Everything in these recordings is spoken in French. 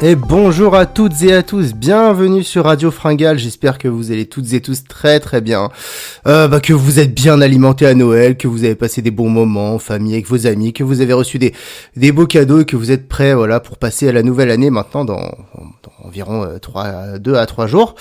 Et bonjour à toutes et à tous, bienvenue sur Radio Fringale, j'espère que vous allez toutes et tous très très bien, que vous êtes bien alimentés à Noël, que vous avez passé des bons moments en famille avec vos amis, que vous avez reçu des beaux cadeaux et que vous êtes prêts voilà, pour passer à la nouvelle année maintenant dans environ 2 à 3 jours.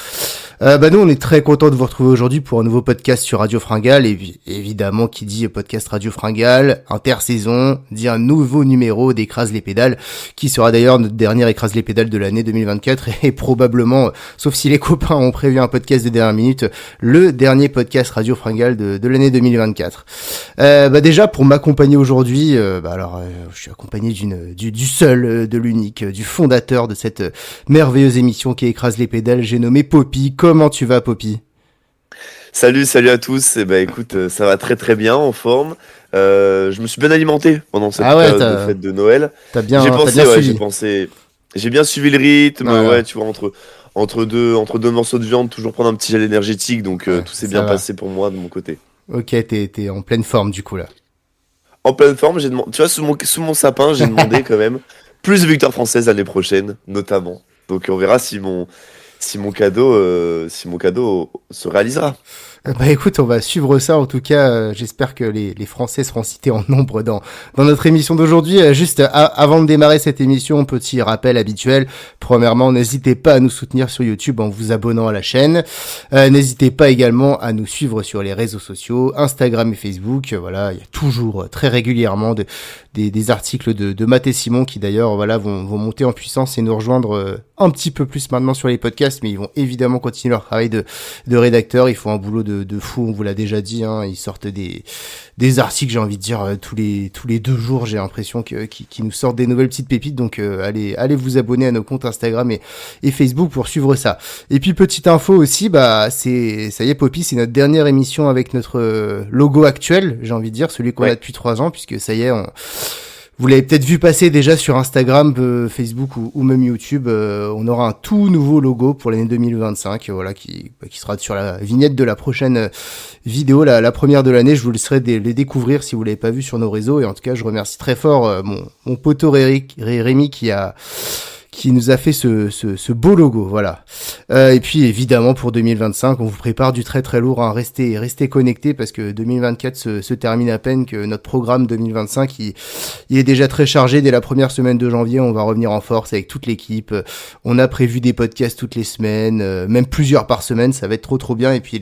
Nous on est très contents de vous retrouver aujourd'hui pour un nouveau podcast sur Radio Fringale, et évidemment qui dit podcast Radio Fringale, intersaison, dit un nouveau numéro d'Écrase les pédales, qui sera d'ailleurs notre dernier Écrase les pédales de l'année 2024 et probablement, sauf si les copains ont prévu un podcast de dernière minute, le dernier podcast Radio Fringale de l'année 2024. Déjà pour m'accompagner aujourd'hui, je suis accompagné du seul, de l'unique, du fondateur de cette merveilleuse émission qui Écrase les pédales, j'ai nommé Poppy. Comment tu vas, Poppy ? Salut à tous. Écoute, ça va très très bien, en forme. Je me suis bien alimenté pendant cette période de fête de Noël. T'as bien suivi. J'ai bien suivi le rythme. Voilà. Ouais, tu vois, entre deux morceaux de viande, toujours prendre un petit gel énergétique. Donc tout s'est bien passé pour moi de mon côté. Ok, t'es en pleine forme du coup là. En pleine forme, j'ai demandé. Tu vois, sous mon sapin, j'ai demandé quand même plus de victoires françaises l'année prochaine, notamment. Donc on verra si mon cadeau se réalisera. Écoute, on va suivre ça. En tout cas, j'espère que les Français seront cités en nombre dans notre émission d'aujourd'hui. Avant de démarrer cette émission, petit rappel habituel. Premièrement, n'hésitez pas à nous soutenir sur YouTube en vous abonnant à la chaîne. N'hésitez pas également à nous suivre sur les réseaux sociaux, Instagram et Facebook. Voilà, il y a toujours très régulièrement des articles de Matt et Simon qui d'ailleurs vont monter en puissance et nous rejoindre un petit peu plus maintenant sur les podcasts, mais ils vont évidemment continuer leur travail de rédacteur. Ils font un boulot de fou, on vous l'a déjà dit, hein. Ils sortent des articles, j'ai envie de dire, tous les 2 jours, j'ai l'impression qu'ils nous sortent des nouvelles petites pépites. Donc allez vous abonner à nos comptes Instagram et Facebook pour suivre ça. Et puis petite info aussi, ça y est, Poppy, c'est notre dernière émission avec notre logo actuel, j'ai envie de dire, celui qu'on a depuis 3 ans, puisque ça y est, vous l'avez peut-être vu passer déjà sur Instagram, Facebook ou même YouTube. On aura un tout nouveau logo pour l'année 2025, qui sera sur la vignette de la prochaine vidéo, la première de l'année. Je vous laisserai les découvrir si vous l'avez pas vu sur nos réseaux. Et en tout cas, je remercie très fort mon poteau Rémi qui nous a fait ce beau logo, voilà. Et puis évidemment pour 2025, on vous prépare du très très lourd, hein. Restez connectés parce que 2024 se termine à peine, que notre programme 2025 il est déjà très chargé. Dès la première semaine de janvier, on va revenir en force avec toute l'équipe. On a prévu des podcasts toutes les semaines, même plusieurs par semaine, ça va être trop bien. Et puis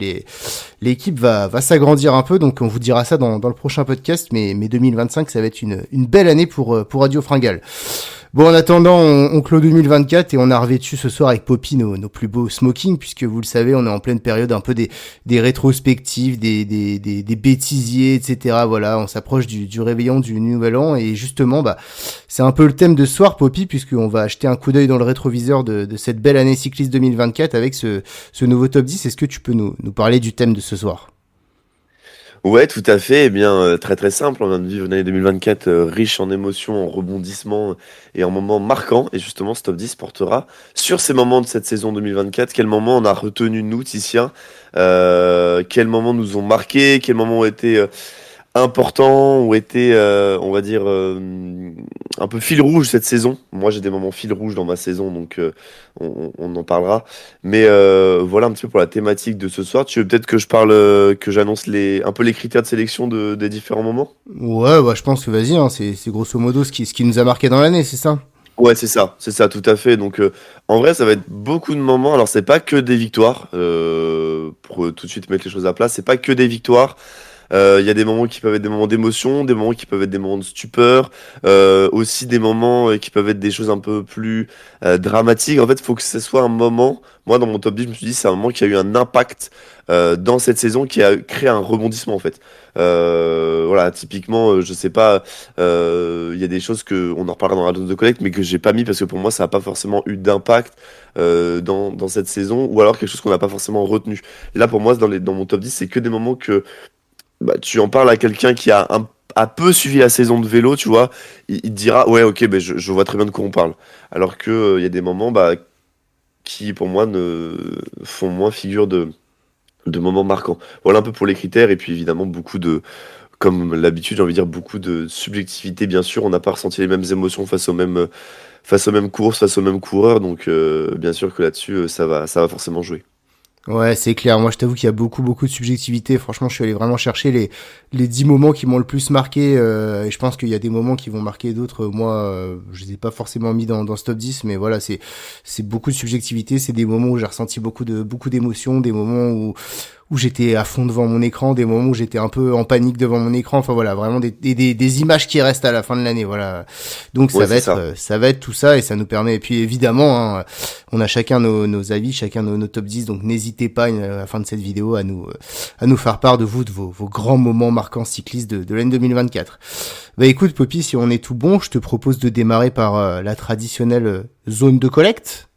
l'équipe va s'agrandir un peu, donc on vous dira ça dans le prochain podcast, mais 2025 ça va être une belle année pour Radio Fringale. Bon, en attendant, on clôt 2024 et on a revêtu ce soir avec Poppy nos plus beaux smokings, puisque vous le savez, on est en pleine période un peu des rétrospectives, des bêtisiers, etc. Voilà, on s'approche du réveillon du Nouvel An et justement, c'est un peu le thème de ce soir, Poppy, puisqu'on va acheter un coup d'œil dans le rétroviseur de cette belle année cycliste 2024 avec ce nouveau top 10. Est-ce que tu peux nous parler du thème de ce soir ? Ouais, tout à fait. Eh bien, très très simple. On vient de vivre une année 2024 riche en émotions, en rebondissements et en moments marquants. Et justement, ce top 10 portera sur ces moments de cette saison 2024. Quels moments on a retenu, nous, Titien, quels moments nous ont marqués, quels moments ont été importants, ont été, on va dire, un peu fil rouge cette saison. Moi, j'ai des moments fil rouge dans ma saison, donc on en parlera. Mais voilà un petit peu pour la thématique de ce soir. Tu veux peut-être que que j'annonce un peu les critères de sélection des différents moments? Ouais, je pense que vas-y, hein, c'est grosso modo ce qui nous a marqué dans l'année, c'est ça ? Ouais, c'est ça, tout à fait. Donc, en vrai, ça va être beaucoup de moments. Alors, c'est pas que des victoires, pour tout de suite mettre les choses à plat, c'est pas que des victoires. Il y a des moments qui peuvent être des moments d'émotion, des moments qui peuvent être des moments de stupeur, aussi des moments qui peuvent être des choses un peu plus dramatiques. En fait, il faut que ce soit un moment. Moi, dans mon top 10, je me suis dit, c'est un moment qui a eu un impact dans cette saison, qui a créé un rebondissement, en fait. Voilà, typiquement, je sais pas, il y a des choses on en reparlera dans la dose de collecte, mais que j'ai pas mis parce que pour moi, ça n'a pas forcément eu d'impact dans cette saison, ou alors quelque chose qu'on n'a pas forcément retenu. Là, pour moi, dans mon top 10, c'est que des moments que tu en parles à quelqu'un qui a peu suivi la saison de vélo, tu vois, il te dira, ouais, ok, je vois très bien de quoi on parle. Alors que il y a des moments qui, pour moi, ne font moins figure de moments marquants. Voilà un peu pour les critères, et puis évidemment, beaucoup de comme l'habitude, j'ai envie de dire beaucoup de subjectivité, bien sûr. On n'a pas ressenti les mêmes émotions face aux mêmes courses, face aux mêmes coureurs. Donc, bien sûr que là-dessus, ça va forcément jouer. Ouais, c'est clair. Moi, je t'avoue qu'il y a beaucoup, beaucoup de subjectivité. Franchement, je suis allé vraiment chercher les 10 moments qui m'ont le plus marqué. Et je pense qu'il y a des moments qui vont marquer d'autres. Moi, je les ai pas forcément mis dans ce top 10, mais voilà, c'est beaucoup de subjectivité. C'est des moments où j'ai ressenti beaucoup d'émotions, des moments où j'étais à fond devant mon écran, des moments où j'étais un peu en panique devant mon écran. Enfin voilà, vraiment des images qui restent à la fin de l'année. Voilà. Donc Ouais, c'est ça. ça va être tout ça et ça nous permet. Et puis évidemment, hein, on a chacun nos avis, chacun nos top 10. Donc n'hésitez pas à la fin de cette vidéo à nous faire part de vos grands moments marquants cyclistes de l'année 2024. Bah écoute Poppy, si on est tout bon, je te propose de démarrer par la traditionnelle zone de collecte.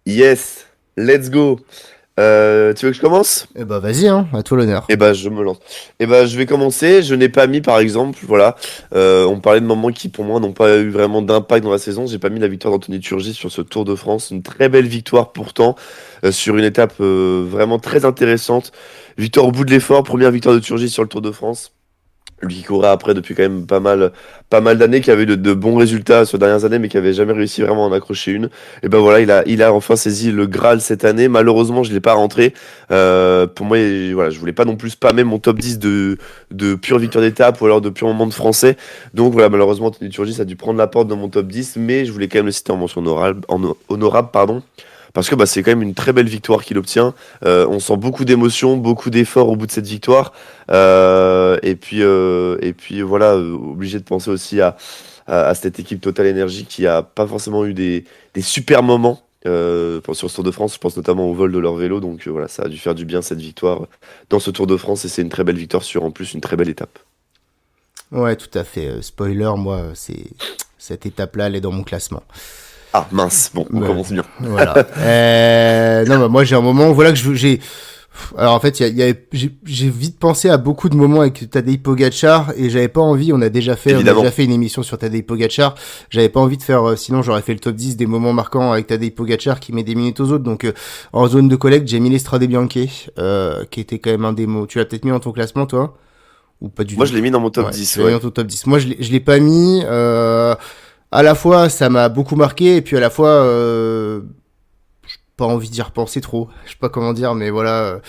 Yes, let's go. Tu veux que je commence? Eh bah vas-y, hein, à toi l'honneur. Eh ben, je me lance. Eh ben, je vais commencer. Je n'ai pas mis, par exemple, voilà, on parlait de moments qui, pour moi, n'ont pas eu vraiment d'impact dans la saison. J'ai pas mis la victoire d'Anthony Turgis sur ce Tour de France. Une très belle victoire, pourtant, sur une étape vraiment très intéressante. Victoire au bout de l'effort, première victoire de Turgis sur le Tour de France. Lui qui courait après depuis quand même pas mal d'années, qui avait eu de bons résultats sur les dernières années, mais qui avait jamais réussi vraiment à en accrocher une. Et ben voilà, il a enfin saisi le Graal cette année. Malheureusement, je l'ai pas rentré. Pour moi, voilà, je voulais pas non plus spammer mon top 10 de pure victoire d'étape ou alors de pur moment de français. Donc voilà, malheureusement, Anthony Turgis a dû prendre la porte dans mon top 10, mais je voulais quand même le citer en mention honorable, pardon. Parce que bah, c'est quand même une très belle victoire qu'il obtient. On sent beaucoup d'émotions, beaucoup d'efforts au bout de cette victoire. Et puis voilà, obligé de penser aussi à cette équipe Total Energy qui a pas forcément eu des super moments sur ce Tour de France. Je pense notamment au vol de leur vélo. Donc voilà, ça a dû faire du bien cette victoire dans ce Tour de France. Et c'est une très belle victoire sur en plus une très belle étape. Ouais, tout à fait. Spoiler, moi, c'est cette étape-là, elle est dans mon classement. Ah mince, bon, on Ouais, commence bien. voilà. Non, bah moi j'ai un moment, voilà que j'ai. Alors en fait, j'ai vite pensé à beaucoup de moments avec Tadej Pogačar et j'avais pas envie. On a déjà Évidemment. fait une émission sur Tadej Pogačar. J'avais pas envie de faire, sinon j'aurais fait le top 10 des moments marquants avec Tadej Pogačar qui met des minutes aux autres. Donc en zone de collecte, j'ai mis l'Estrade Bianche, qui était quand même un des mots. Tu l'as peut-être mis dans ton classement, toi, ou pas du Moi, tout? je l'ai mis dans mon top Ouais, 10, tu l'as mis ouais. dans ton top 10. Moi, je l'ai pas mis. À la fois, ça m'a beaucoup marqué, et puis à la fois, pas envie d'y repenser trop. Je sais pas comment dire, mais voilà,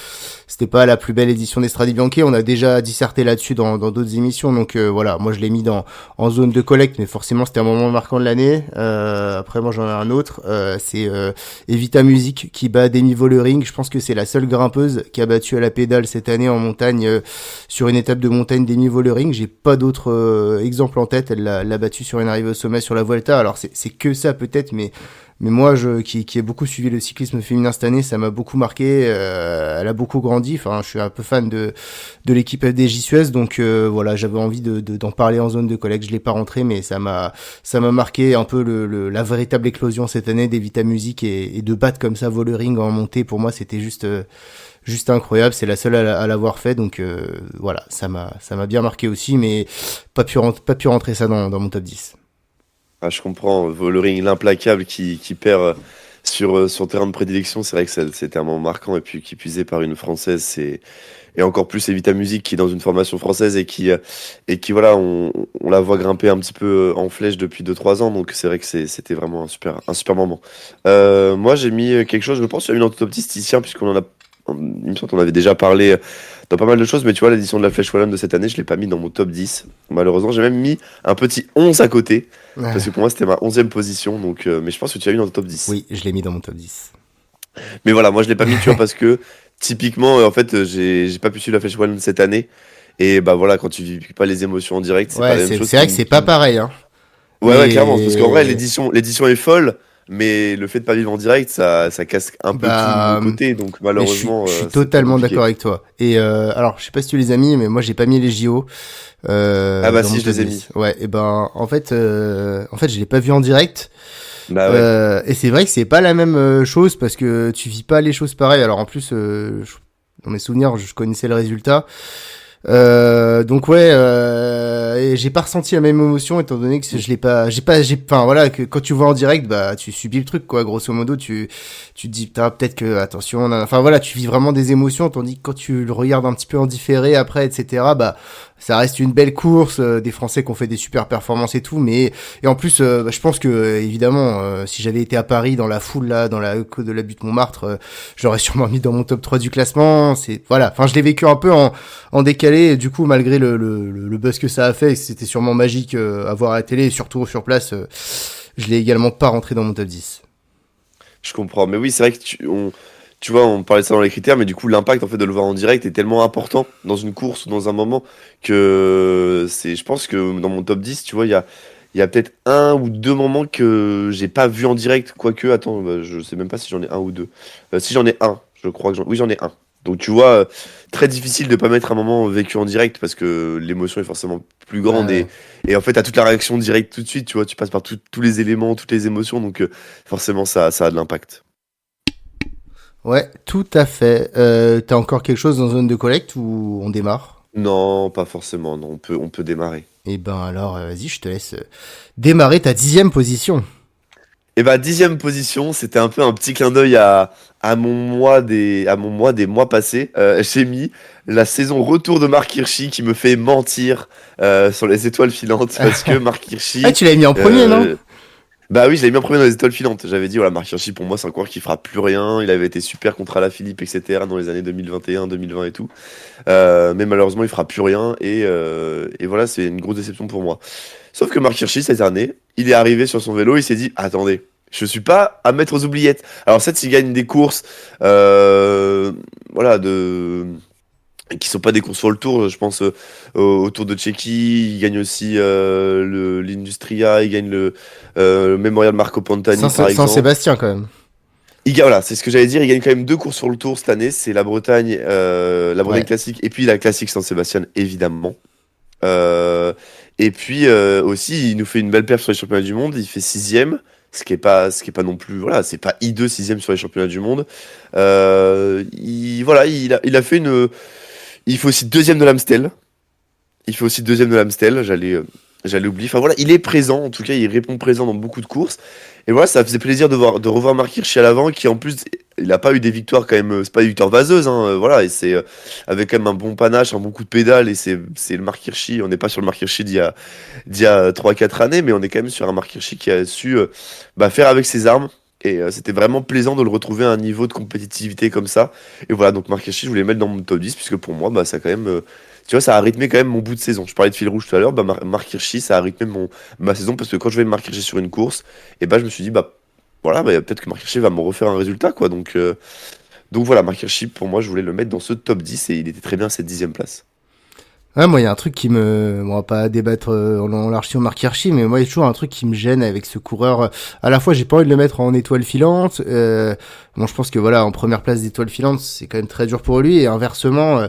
c'était pas la plus belle édition d'Estrade Bianche. On a déjà disserté là-dessus dans d'autres émissions, donc voilà, moi je l'ai mis en zone de collecte, mais forcément c'était un moment marquant de l'année. Après, moi j'en ai un autre, c'est Evita Music qui bat Demi Vollering. Je pense que c'est la seule grimpeuse qui a battu à la pédale cette année en montagne sur une étape de montagne Demi Vollering. J'ai pas d'autres exemples en tête. Elle l'a battu sur une arrivée au sommet sur la Vuelta. Alors c'est que ça peut-être, mais moi, qui ai beaucoup suivi le cyclisme féminin cette année, ça m'a beaucoup marqué. Elle a beaucoup grandi. Enfin, je suis un peu fan de l'équipe FDJ Suez, donc voilà, j'avais envie d'en parler en zone de collecte. Je l'ai pas rentré, mais ça m'a marqué un peu la véritable éclosion cette année d'Evita Music et de battre comme ça Vollering en montée. Pour moi, c'était juste incroyable. C'est la seule à l'avoir fait, donc voilà, ça m'a bien marqué aussi, mais pas pu rentrer ça dans mon top 10. Ah, je comprends, Vollering, l'implacable qui perd sur son terrain de prédilection, c'est vrai que c'était un moment marquant, et puis qui puisait par une Française, et encore plus Evita Music qui est dans une formation française et qui voilà, on la voit grimper un petit peu en flèche depuis 2 3 ans, donc c'est vrai que c'était vraiment un super moment. Moi j'ai mis quelque chose, je pense que tu as mis dans ton top 10, Titien, puisqu'on en a, il me semble qu'on avait déjà parlé dans pas mal de choses, mais tu vois, l'édition de la Flèche Wallonne de cette année, je l'ai pas mis dans mon top 10. Malheureusement, j'ai même mis un petit 11 à côté, parce que pour moi, c'était ma 11e position, donc, mais je pense que tu as mis dans ton top 10. Oui, je l'ai mis dans mon top 10. Mais voilà, moi, je l'ai pas mis, tu vois, parce que, typiquement, en fait, j'ai pas pu suivre la Flèche Wallonne cette année, et bah voilà, quand tu vis pas les émotions en direct, c'est pas Ouais, la même chose. c'est vrai que c'est pas pareil, hein. Ouais, ouais, clairement, parce qu'en vrai, Mais l'édition est folle, mais le fait de pas vivre en direct, ça casse un peu tout de mon bah, côté, donc mais malheureusement, je suis c'est très totalement compliqué. d'accord avec toi. Et alors, je sais pas si tu les as mis, mais moi j'ai pas mis les JO Ah bah dans mon si, je top les ai mis. 10. Ouais, et ben en fait, je l'ai pas vu en direct. Bah ouais. Et c'est vrai que c'est pas la même chose parce que tu vis pas les choses pareilles. Alors en plus, dans mes souvenirs, je connaissais le résultat. Donc ouais, et j'ai pas ressenti la même émotion étant donné que enfin voilà, que quand tu vois en direct, bah tu subis le truc quoi. Grosso modo, tu te dis putain, peut-être que enfin voilà, tu vis vraiment des émotions, tandis que quand tu le regardes un petit peu en différé après, etc. Bah ça reste une belle course, des Français qui ont fait des super performances et tout, mais et en plus, je pense que évidemment, si j'avais été à Paris dans la foule là, dans la de la butte Montmartre, j'aurais sûrement mis dans mon top 3 du classement. C'est voilà, enfin je l'ai vécu un peu en décalé, et du coup malgré le buzz que ça a fait, c'était sûrement magique à voir à la télé, et surtout sur place, je l'ai également pas rentré dans mon top 10. Je comprends. Mais oui, c'est vrai que tu vois, on parlait de ça dans les critères, mais du coup, l'impact en fait de le voir en direct est tellement important dans une course ou dans un moment que je pense que dans mon top 10, tu vois, il y a peut-être un ou deux moments que j'ai pas vu en direct, quoique, attends, bah, je sais même pas si j'en ai un ou deux. Si j'en ai un, je crois que oui, j'en ai un. Donc tu vois, très difficile de pas mettre un moment vécu en direct parce que l'émotion est forcément plus grande Ouais. et en fait, t'as toute la réaction directe tout de suite, tu vois, tu passes par tous les éléments, toutes les émotions, donc forcément, ça a de l'impact. Ouais, tout à fait. T'as encore quelque chose dans zone de collecte ou on démarre? Non, pas forcément, non, on peut démarrer. Eh ben alors, vas-y, je te laisse démarrer ta 10e position. Et bah, 10e position, c'était un peu un petit clin d'œil à mon mois des mois passés. J'ai mis la saison retour de Marc Hirschi qui me fait mentir sur les étoiles filantes parce que Marc Ah, Hirschi. tu l'avais mis en premier, non? Bah oui, je l'avais mis en premier dans les étoiles filantes. J'avais dit, voilà, Marc Hirschi, pour moi, c'est un coureur qui fera plus rien. Il avait été super contre Alaphilippe, etc. dans les années 2021, 2020 et tout. Mais malheureusement, il fera plus rien. Et voilà, c'est une grosse déception pour moi. Sauf que Marc Hirschi, cette année, il est arrivé sur son vélo, il s'est dit, attendez, je suis pas à mettre aux oubliettes. Alors certes, s'il gagne des courses, voilà, qui sont pas des courses sur le Tour, je pense au Tour de Tchéquie, il gagne aussi l'Industria, il gagne le Memorial Marco Pantani, par exemple. Saint-Sébastien, quand même. Voilà, c'est ce que j'allais dire, il gagne quand même deux courses sur le Tour cette année, c'est la Bretagne Ouais. classique et puis la classique Saint-Sébastien, évidemment. Et puis aussi, il nous fait une belle perf sur les championnats du monde. Il fait sixième, ce qui est pas non plus, voilà, c'est pas hideux sixième sur les championnats du monde. Voilà, il a fait il fait aussi deuxième de l'Amstel. Il fait aussi deuxième de l'Amstel. J'allais oublier. Enfin voilà, il est présent. En tout cas, il répond présent dans beaucoup de courses. Et voilà, ça faisait plaisir de revoir Marc Hirschi à l'avant, qui en plus, il n'a pas eu des victoires quand même. C'est pas des victoires vaseuses, hein, voilà. Et c'est avec quand même un bon panache, un bon coup de pédale. Et c'est le Marc Hirschi. On n'est pas sur le Marc Hirschi d'il y a 3-4 années, mais on est quand même sur un Marc Hirschi qui a su faire avec ses armes. Et c'était vraiment plaisant de le retrouver à un niveau de compétitivité comme ça. Et voilà, donc Marc Hirschi, je voulais le mettre dans mon top 10, puisque pour moi, ça a quand même. Tu vois, ça a rythmé quand même mon bout de saison. Je parlais de fil rouge tout à l'heure, Marc Hirschi, ça a rythmé ma saison, parce que quand je vais Marc Hirschi sur une course, et je me suis dit, voilà, peut-être que Marc Hirschi va me refaire un résultat, quoi. Donc voilà, Marc Hirschi, pour moi, je voulais le mettre dans ce top 10, et il était très bien à cette 10e place. Ouais, moi, il y a un truc on va pas débattre en large sur Marc Hirschi, mais moi, il y a toujours un truc qui me gêne avec ce coureur. À la fois, j'ai pas envie de le mettre en étoile filante. Bon, je pense que voilà, en première place d'étoile filante, c'est quand même très dur pour lui. Et inversement,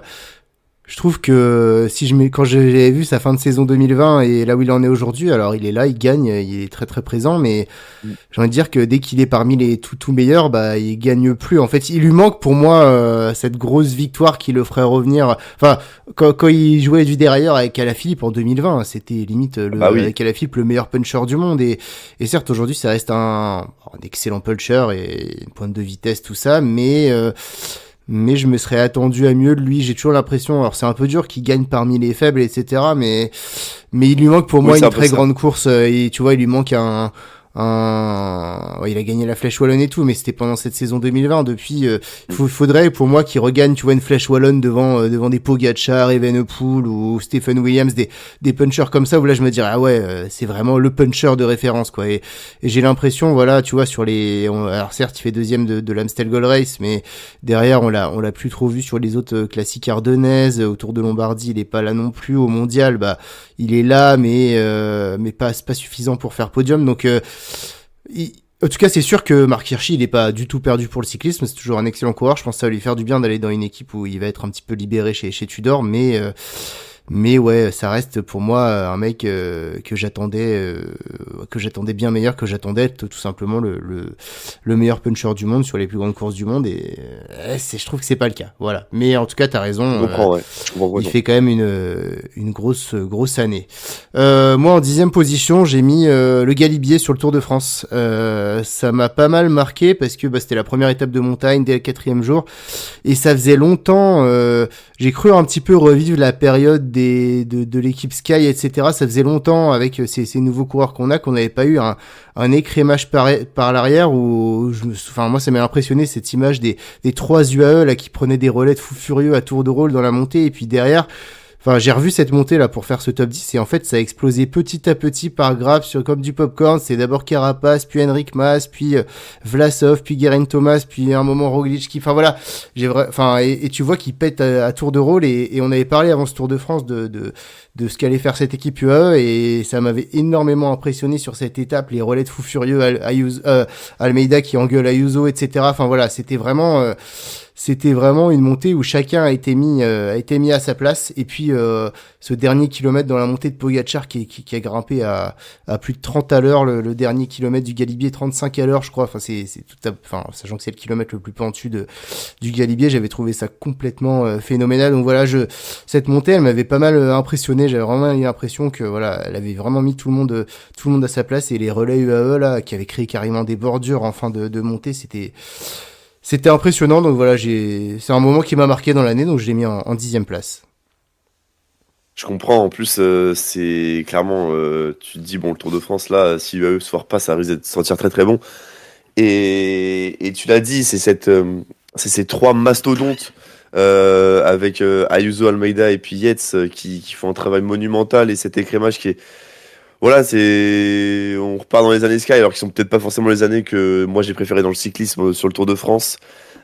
je trouve que quand j'ai vu sa fin de saison 2020 et là où il en est aujourd'hui, alors il est là, il gagne, il est très très présent, mais Mm. j'ai envie de dire que dès qu'il est parmi les tout meilleurs, il gagne plus. En fait, il lui manque pour moi cette grosse victoire qui le ferait revenir. Enfin, quand il jouait du derrière avec Alaphilippe en 2020, c'était limite Bah oui. avec Alaphilippe le meilleur puncher du monde. Et certes, aujourd'hui, ça reste un excellent puncher et une pointe de vitesse, tout ça, mais je me serais attendu à mieux de lui. J'ai toujours l'impression, alors c'est un peu dur qu'il gagne parmi les faibles, etc. Mais il lui manque pour Oui, moi c'est une un peu très ça. grande course. Et tu vois, il lui manque ouais, il a gagné la Flèche Wallonne et tout, mais c'était pendant cette saison 2020. Depuis, faudrait pour moi qu'il regagne, tu vois, une Flèche Wallonne devant des Pogacar, Evenepoel ou Stephen Williams, des punchers comme ça où là je me dirais ah ouais, c'est vraiment le puncher de référence quoi. Et j'ai l'impression, voilà, tu vois, alors certes il fait deuxième de l'Amstel Gold Race, mais derrière on l'a plus trop vu sur les autres classiques ardennaises. Autour de Lombardie, il est pas là non plus. Au mondial, il est là, mais pas suffisant pour faire podium. Donc en tout cas, c'est sûr que Marc Hirschi, il est pas du tout perdu pour le cyclisme. C'est toujours un excellent coureur. Je pense que ça va lui faire du bien d'aller dans une équipe où il va être un petit peu libéré chez Tudor, mais ouais, ça reste pour moi un mec que j'attendais bien meilleur, que j'attendais tout simplement le meilleur puncher du monde sur les plus grandes courses du monde. Et je trouve que c'est pas le cas. Voilà. Mais en tout cas, t'as raison. Je comprends, ouais. Je comprends Il raison. fait quand même une grosse année. Moi, en 10e position, j'ai mis le Galibier sur le Tour de France. Ça m'a pas mal marqué parce que c'était la première étape de montagne dès le 4e jour. Et ça faisait longtemps, j'ai cru un petit peu revivre la période de l'équipe Sky, etc. Ça faisait longtemps avec ces nouveaux coureurs qu'on n'avait pas eu un écrémage par l'arrière où enfin moi ça m'a impressionné cette image des 3 UAE là qui prenaient des relais de fous furieux à tour de rôle dans la montée et puis derrière. Enfin, j'ai revu cette montée là pour faire ce top 10 et en fait ça a explosé petit à petit par grappe comme du popcorn. C'est d'abord Carapaz, puis Enric Mas, puis Vlasov, puis Geraint Thomas, puis à un moment Roglic qui. Enfin voilà, et tu vois qu'il pète à tour de rôle et on avait parlé avant ce Tour de France de ce qu'allait faire cette équipe UAE et ça m'avait énormément impressionné sur cette étape, les relais de fou furieux Almeida qui engueule Ayuso, etc. Enfin voilà, c'était vraiment une montée où chacun a été mis à sa place et puis ce dernier kilomètre dans la montée de Pogačar qui a grimpé à plus de 30 à l'heure le dernier kilomètre du Galibier, 35 à l'heure je crois, sachant que c'est le kilomètre le plus pentu du Galibier, j'avais trouvé ça complètement phénoménal. Donc voilà, cette montée elle m'avait pas mal impressionné, j'avais vraiment l'impression que voilà, elle avait vraiment mis tout le monde à sa place et les relais UAE là qui avaient créé carrément des bordures en fin de montée, c'était impressionnant, donc voilà, c'est un moment qui m'a marqué dans l'année, donc je l'ai mis en 10e place. Je comprends, en plus, c'est clairement, tu te dis, bon, le Tour de France, là, si UAE se foire pas, ça risque de se sentir très très bon. Et tu l'as dit, c'est ces 3 mastodontes avec Ayuso, Almeida et puis Yates qui font un travail monumental et cet écrémage qui est. Voilà, on repart dans les années Sky, alors qu'ils sont peut-être pas forcément les années que moi j'ai préféré dans le cyclisme sur le Tour de France,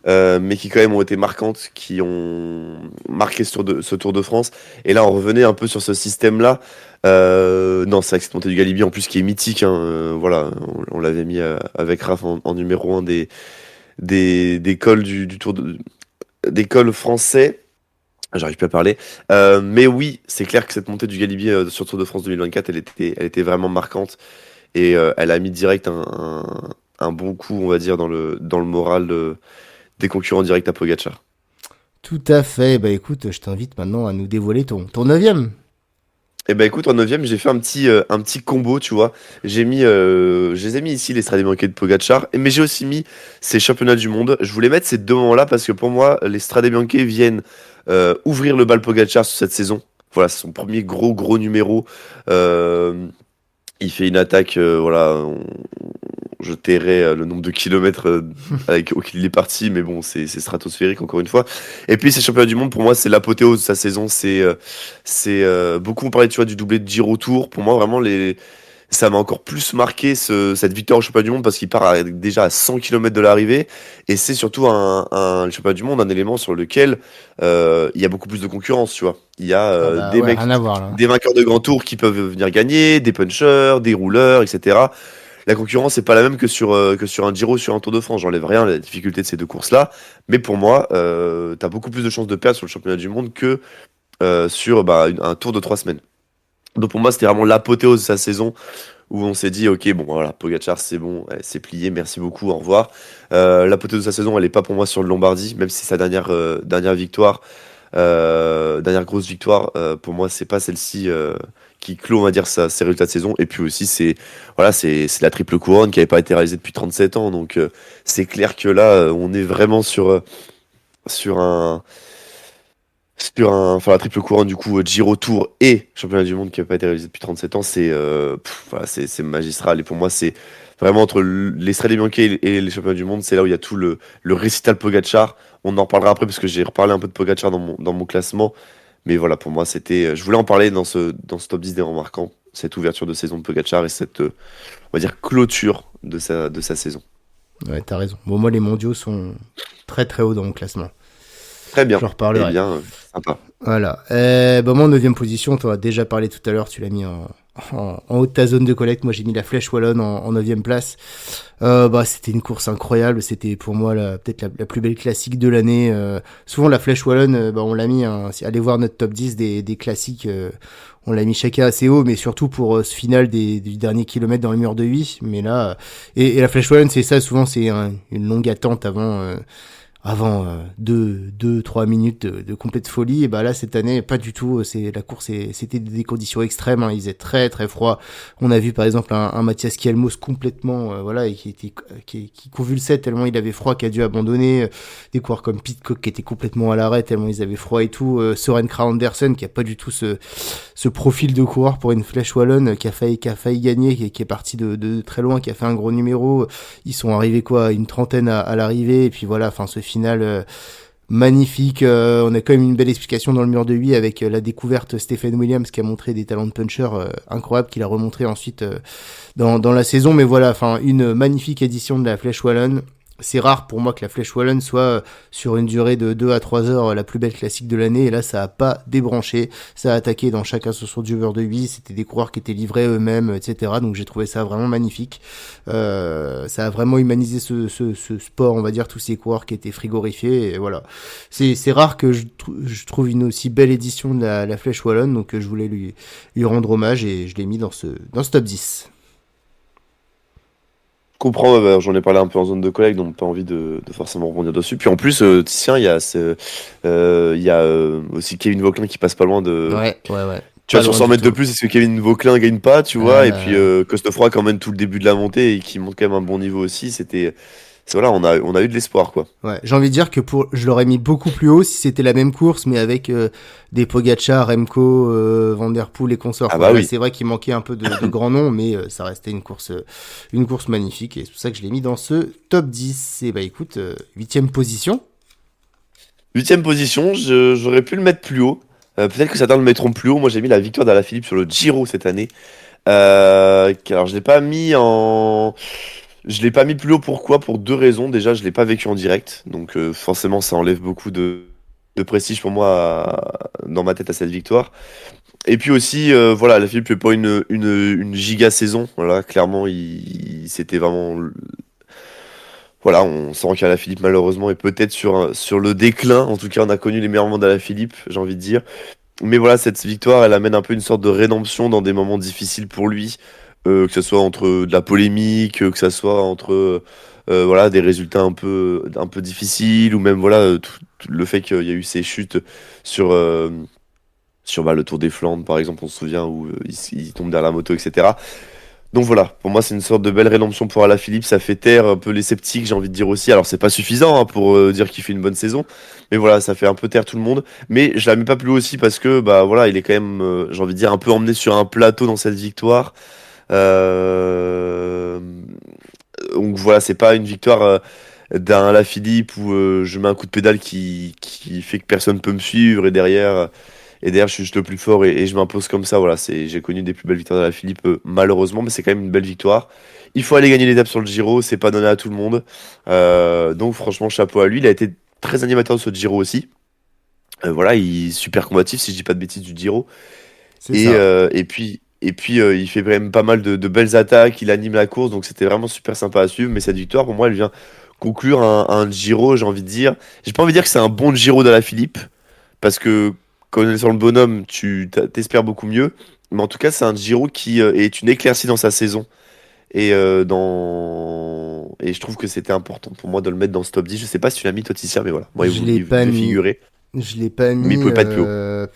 mais qui quand même ont été marquantes, qui ont marqué ce Tour de France. Et là, on revenait un peu sur ce système-là. Non, c'est vrai que cette montée du Galibier, en plus, qui est mythique, hein, voilà, on l'avait mis avec Raph en numéro 1 des cols du Tour des cols français. J'arrive plus à parler. Mais oui, c'est clair que cette montée du Galibier sur Tour de France 2024, elle était vraiment marquante. Et elle a mis direct un bon coup, on va dire, dans le moral des concurrents directs à Pogačar. Tout à fait. Bah écoute, je t'invite maintenant à nous dévoiler ton 9e. Et ben écoute, en 9e, j'ai fait un petit combo, tu vois. Je les ai mis ici, les Strade Bianche de Pogačar, mais j'ai aussi mis ces championnats du monde. Je voulais mettre ces 2 moments-là parce que pour moi, les Strade Bianche viennent ouvrir le bal Pogačar sur cette saison. Voilà, c'est son premier gros numéro. Il fait une attaque, voilà, je tairai le nombre de kilomètres auquel il est parti, mais bon, c'est stratosphérique encore une fois. Et puis ces championnats du monde, pour moi, c'est l'apothéose de sa saison. Beaucoup ont parlé, tu vois, du doublé de Giro Tour. Pour moi, vraiment, ça m'a encore plus marqué cette victoire au championnat du monde parce qu'il part déjà à 100 km de l'arrivée et c'est surtout le championnat du monde, un élément sur lequel il y a beaucoup plus de concurrence, tu vois. Il y a des vainqueurs de grands tours qui peuvent venir gagner, des punchers, des rouleurs, etc. La concurrence n'est pas la même que sur un Giro, sur un Tour de France. J'enlève rien à la difficulté de ces 2 courses-là, mais pour moi, t'as beaucoup plus de chances de perdre sur le championnat du monde que sur un Tour de 3 semaines. Donc pour moi, c'était vraiment l'apothéose de sa saison où on s'est dit, ok, bon, voilà, Pogačar, c'est bon, c'est plié, merci beaucoup, au revoir. L'apothéose de sa saison, elle n'est pas pour moi sur le Lombardie, même si sa dernière victoire, dernière grosse victoire, pour moi, c'est pas celle-ci qui clôt, on va dire, ses résultats de saison. Et puis aussi, c'est la triple couronne qui n'avait pas été réalisée depuis 37 ans. Donc c'est clair que là, on est vraiment sur la triple couronne du coup Giro Tour et championnat du monde qui n'a pas été réalisé depuis 37 ans, c'est magistral et pour moi c'est vraiment entre les Strade Bianche et les championnats du monde, c'est là où il y a tout le récital Pogačar. On en reparlera après parce que j'ai reparlé un peu de Pogačar dans mon classement, mais voilà, pour moi je voulais en parler dans ce top 10 des remarquants, cette ouverture de saison de Pogačar et cette on va dire clôture de sa saison. Ouais, t'as raison. Bon, moi les mondiaux sont très très hauts dans mon classement. Très bien. Je reparlerai. Eh bien, sympa. Voilà. Moi, en 9e position, tu en as déjà parlé tout à l'heure, tu l'as mis en haut de ta zone de collecte. Moi, j'ai mis la Flèche Wallonne en 9e place. C'était une course incroyable. C'était pour moi peut-être la plus belle classique de l'année. Souvent, la Flèche Wallonne, on l'a mis, allez voir notre top 10 des classiques. On l'a mis chacun assez haut, mais surtout pour ce final du dernier kilomètre dans le mur de 8. Mais là, et la Flèche Wallonne, c'est ça, souvent, c'est une longue attente avant 2-3 minutes de complète folie. Et bah là cette année pas du tout. C'était des conditions extrêmes. Hein. Il faisait très très froid. On a vu par exemple un Mathias Kielmos complètement voilà et qui convulsait tellement il avait froid, qui a dû abandonner. Des coureurs comme Pidcock qui étaient complètement à l'arrêt tellement ils avaient froid et tout. Søren Kragh Andersen qui a pas du tout ce profil de coureur pour une flèche wallonne, qui a failli gagner, qui est parti de très loin, qui a fait un gros numéro. Ils sont arrivés une trentaine à l'arrivée et puis voilà, enfin ce final magnifique. On a quand même une belle explication dans le mur de 8 avec la découverte Stephen Williams qui a montré des talents de puncher incroyables qu'il a remontré ensuite dans la saison. Mais voilà, enfin une magnifique édition de la Flèche Wallonne. C'est rare pour moi que la Flèche Wallonne soit sur une durée de 2 à 3 heures la plus belle classique de l'année. Et là, ça a pas débranché. Ça a attaqué dans chaque ascension du over de 8. C'était des coureurs qui étaient livrés eux-mêmes, etc. Donc j'ai trouvé ça vraiment magnifique. Ça a vraiment humanisé ce sport, on va dire, tous ces coureurs qui étaient frigorifiés. Et voilà. C'est rare que je trouve une aussi belle édition de la Flèche Wallonne. Donc je voulais lui rendre hommage et je l'ai mis dans ce top 10. Comprends, j'en ai parlé un peu en zone de collègue, donc pas envie de forcément rebondir dessus. Puis en plus, tiens, il y a aussi Kevin Vauquelin qui passe pas loin de. Ouais. Tu vois, sur 100 mètres de plus, est-ce que Kevin Vauquelin gagne pas, tu vois? Et puis Costefroy quand même tout le début de la montée et qui monte quand même un bon niveau aussi. Voilà, on a eu de l'espoir, quoi. Ouais, j'ai envie de dire que je l'aurais mis beaucoup plus haut si c'était la même course, mais avec des Pogacar, Remco, Van Der Poel et consorts. Ah bah oui. C'est vrai qu'il manquait un peu de grands noms, mais ça restait une course magnifique et c'est pour ça que je l'ai mis dans ce top 10. Et bah écoute, 8e position. 8e position, j'aurais pu le mettre plus haut. Peut-être que certains le mettront plus haut. Moi, j'ai mis la victoire d'Alaphilippe sur le Giro cette année. Alors, je l'ai pas mis plus haut. Pourquoi? Pour deux raisons. Déjà, je l'ai pas vécu en direct, donc forcément, ça enlève beaucoup de prestige pour moi dans ma tête à cette victoire. Et puis aussi, voilà, Alaphilippe fait pas une giga saison. Voilà, clairement, c'était vraiment. Voilà, on sent qu'Alaphilippe malheureusement est peut-être sur le déclin. En tout cas, on a connu les meilleurs moments d'Alaphilippe, j'ai envie de dire. Mais voilà, cette victoire, elle amène un peu une sorte de rédemption dans des moments difficiles pour lui, que ce soit entre de la polémique, que ce soit entre voilà, des résultats un peu difficiles, ou même voilà, tout le fait qu'il y a eu ces chutes sur, sur le Tour des Flandres, par exemple, on se souvient, où il tombe derrière la moto, etc. Donc voilà, pour moi c'est une sorte de belle rédemption pour Alaphilippe, ça fait taire un peu les sceptiques, j'ai envie de dire aussi. Alors c'est pas suffisant hein, pour dire qu'il fait une bonne saison, mais voilà, ça fait un peu taire tout le monde. Mais je la mets pas plus haut aussi parce que bah voilà, il est quand même, j'ai envie de dire, un peu emmené sur un plateau dans cette victoire. Euh, Donc voilà, c'est pas une victoire d'un Alaphilippe où je mets un coup de pédale qui fait que personne peut me suivre et derrière, je suis juste le plus fort et je m'impose comme ça. Voilà, j'ai connu des plus belles victoires de la Philippe, malheureusement, mais c'est quand même une belle victoire. Il faut aller gagner l'étape sur le Giro, c'est pas donné à tout le monde. Donc franchement, chapeau à lui. Il a été très animateur de ce Giro aussi. Voilà, il est super combatif, si je dis pas de bêtises, du Giro. C'est ça. Et puis il fait quand même pas mal de belles attaques, il anime la course, donc c'était vraiment super sympa à suivre. Mais cette victoire, pour moi, elle vient conclure un Giro, j'ai envie de dire. J'ai pas envie de dire que c'est un bon Giro de la Philippe, parce que connaissant le bonhomme, t'espères beaucoup mieux. Mais en tout cas, c'est un Giro qui est une éclaircie dans sa saison. Et je trouve que c'était important pour moi de le mettre dans ce top 10. Je sais pas si tu l'as mis, toi, Ticia, mais voilà. Moi, Je l'ai il pas devait mis. figurer, Je l'ai pas mais il mis. pouvait pas être plus haut.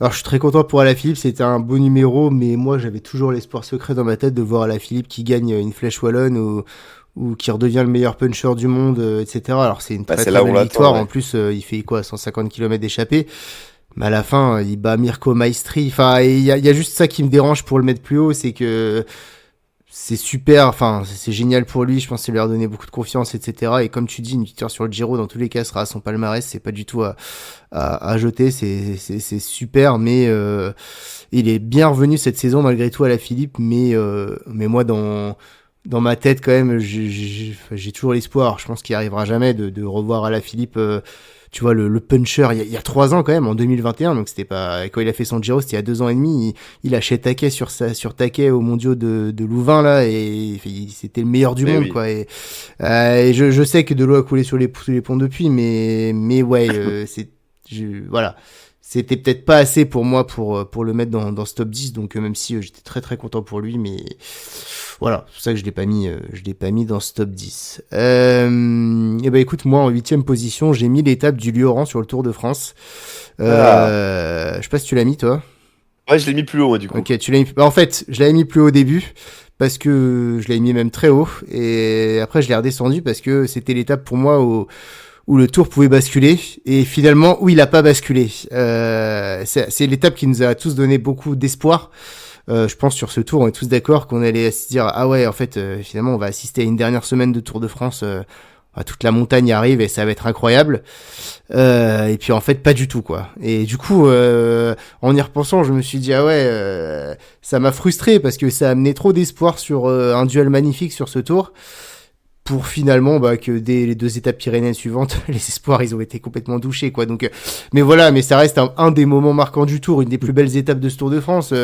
Alors je suis très content pour Alaphilippe, c'était un beau numéro, mais moi j'avais toujours l'espoir secret dans ma tête de voir Alaphilippe qui gagne une flèche wallonne ou qui redevient le meilleur puncher du monde, etc. Alors c'est une Bah, très c'est très là où on belle l'attend, victoire, ouais. en plus il fait quoi, 150 km d'échappée, mais à la fin il bat Mirko Maestri, enfin il y a juste ça qui me dérange pour le mettre plus haut, c'est que c'est super, enfin c'est génial pour lui, je pense que ça lui a donné beaucoup de confiance, etc. Et comme tu dis, une victoire sur le Giro dans tous les cas sera à son palmarès, c'est pas du tout à jeter, c'est super, mais il est bien revenu cette saison malgré tout à la Philippe, mais moi dans ma tête quand même j'ai toujours l'espoir, je pense qu'il arrivera jamais de revoir à la Philippe tu vois le puncher il y a 3 ans quand même en 2021, donc c'était pas quand il a fait son Giro, c'était il y a 2 ans et demi, il lâchait taquet sur taquet aux mondiaux de Louvain là, et c'était le meilleur du Mais monde oui. quoi, et je sais que de l'eau a coulé sur les ponts depuis, mais ouais voilà, c'était peut-être pas assez pour moi pour le mettre dans ce top 10, donc même si j'étais très très content pour lui, mais voilà, c'est pour ça que je l'ai pas mis dans ce top 10. Et ben bah écoute, moi en 8e position, j'ai mis l'étape du Lioran sur le Tour de France. Ah. Je sais pas si tu l'as mis toi. Ouais, je l'ai mis plus haut, moi, du coup. Ok, tu l'as mis. Bah, en fait, je l'avais mis plus haut au début parce que je l'avais mis même très haut et après je l'ai redescendu parce que c'était l'étape pour moi où le Tour pouvait basculer et finalement où il a pas basculé. C'est l'étape qui nous a tous donné beaucoup d'espoir. Je pense sur ce Tour, on est tous d'accord qu'on allait se dire ah ouais, en fait, finalement, on va assister à une dernière semaine de Tour de France. Toute la montagne arrive et ça va être incroyable. Et puis en fait pas du tout quoi. Et du coup en y repensant je me suis dit ah ouais ça m'a frustré parce que ça a amené trop d'espoir sur un duel magnifique sur ce tour pour finalement que dès les 2 étapes pyrénéennes suivantes les espoirs ils ont été complètement douchés quoi. Donc mais voilà, mais ça reste un des moments marquants du tour, une des plus belles étapes de ce Tour de France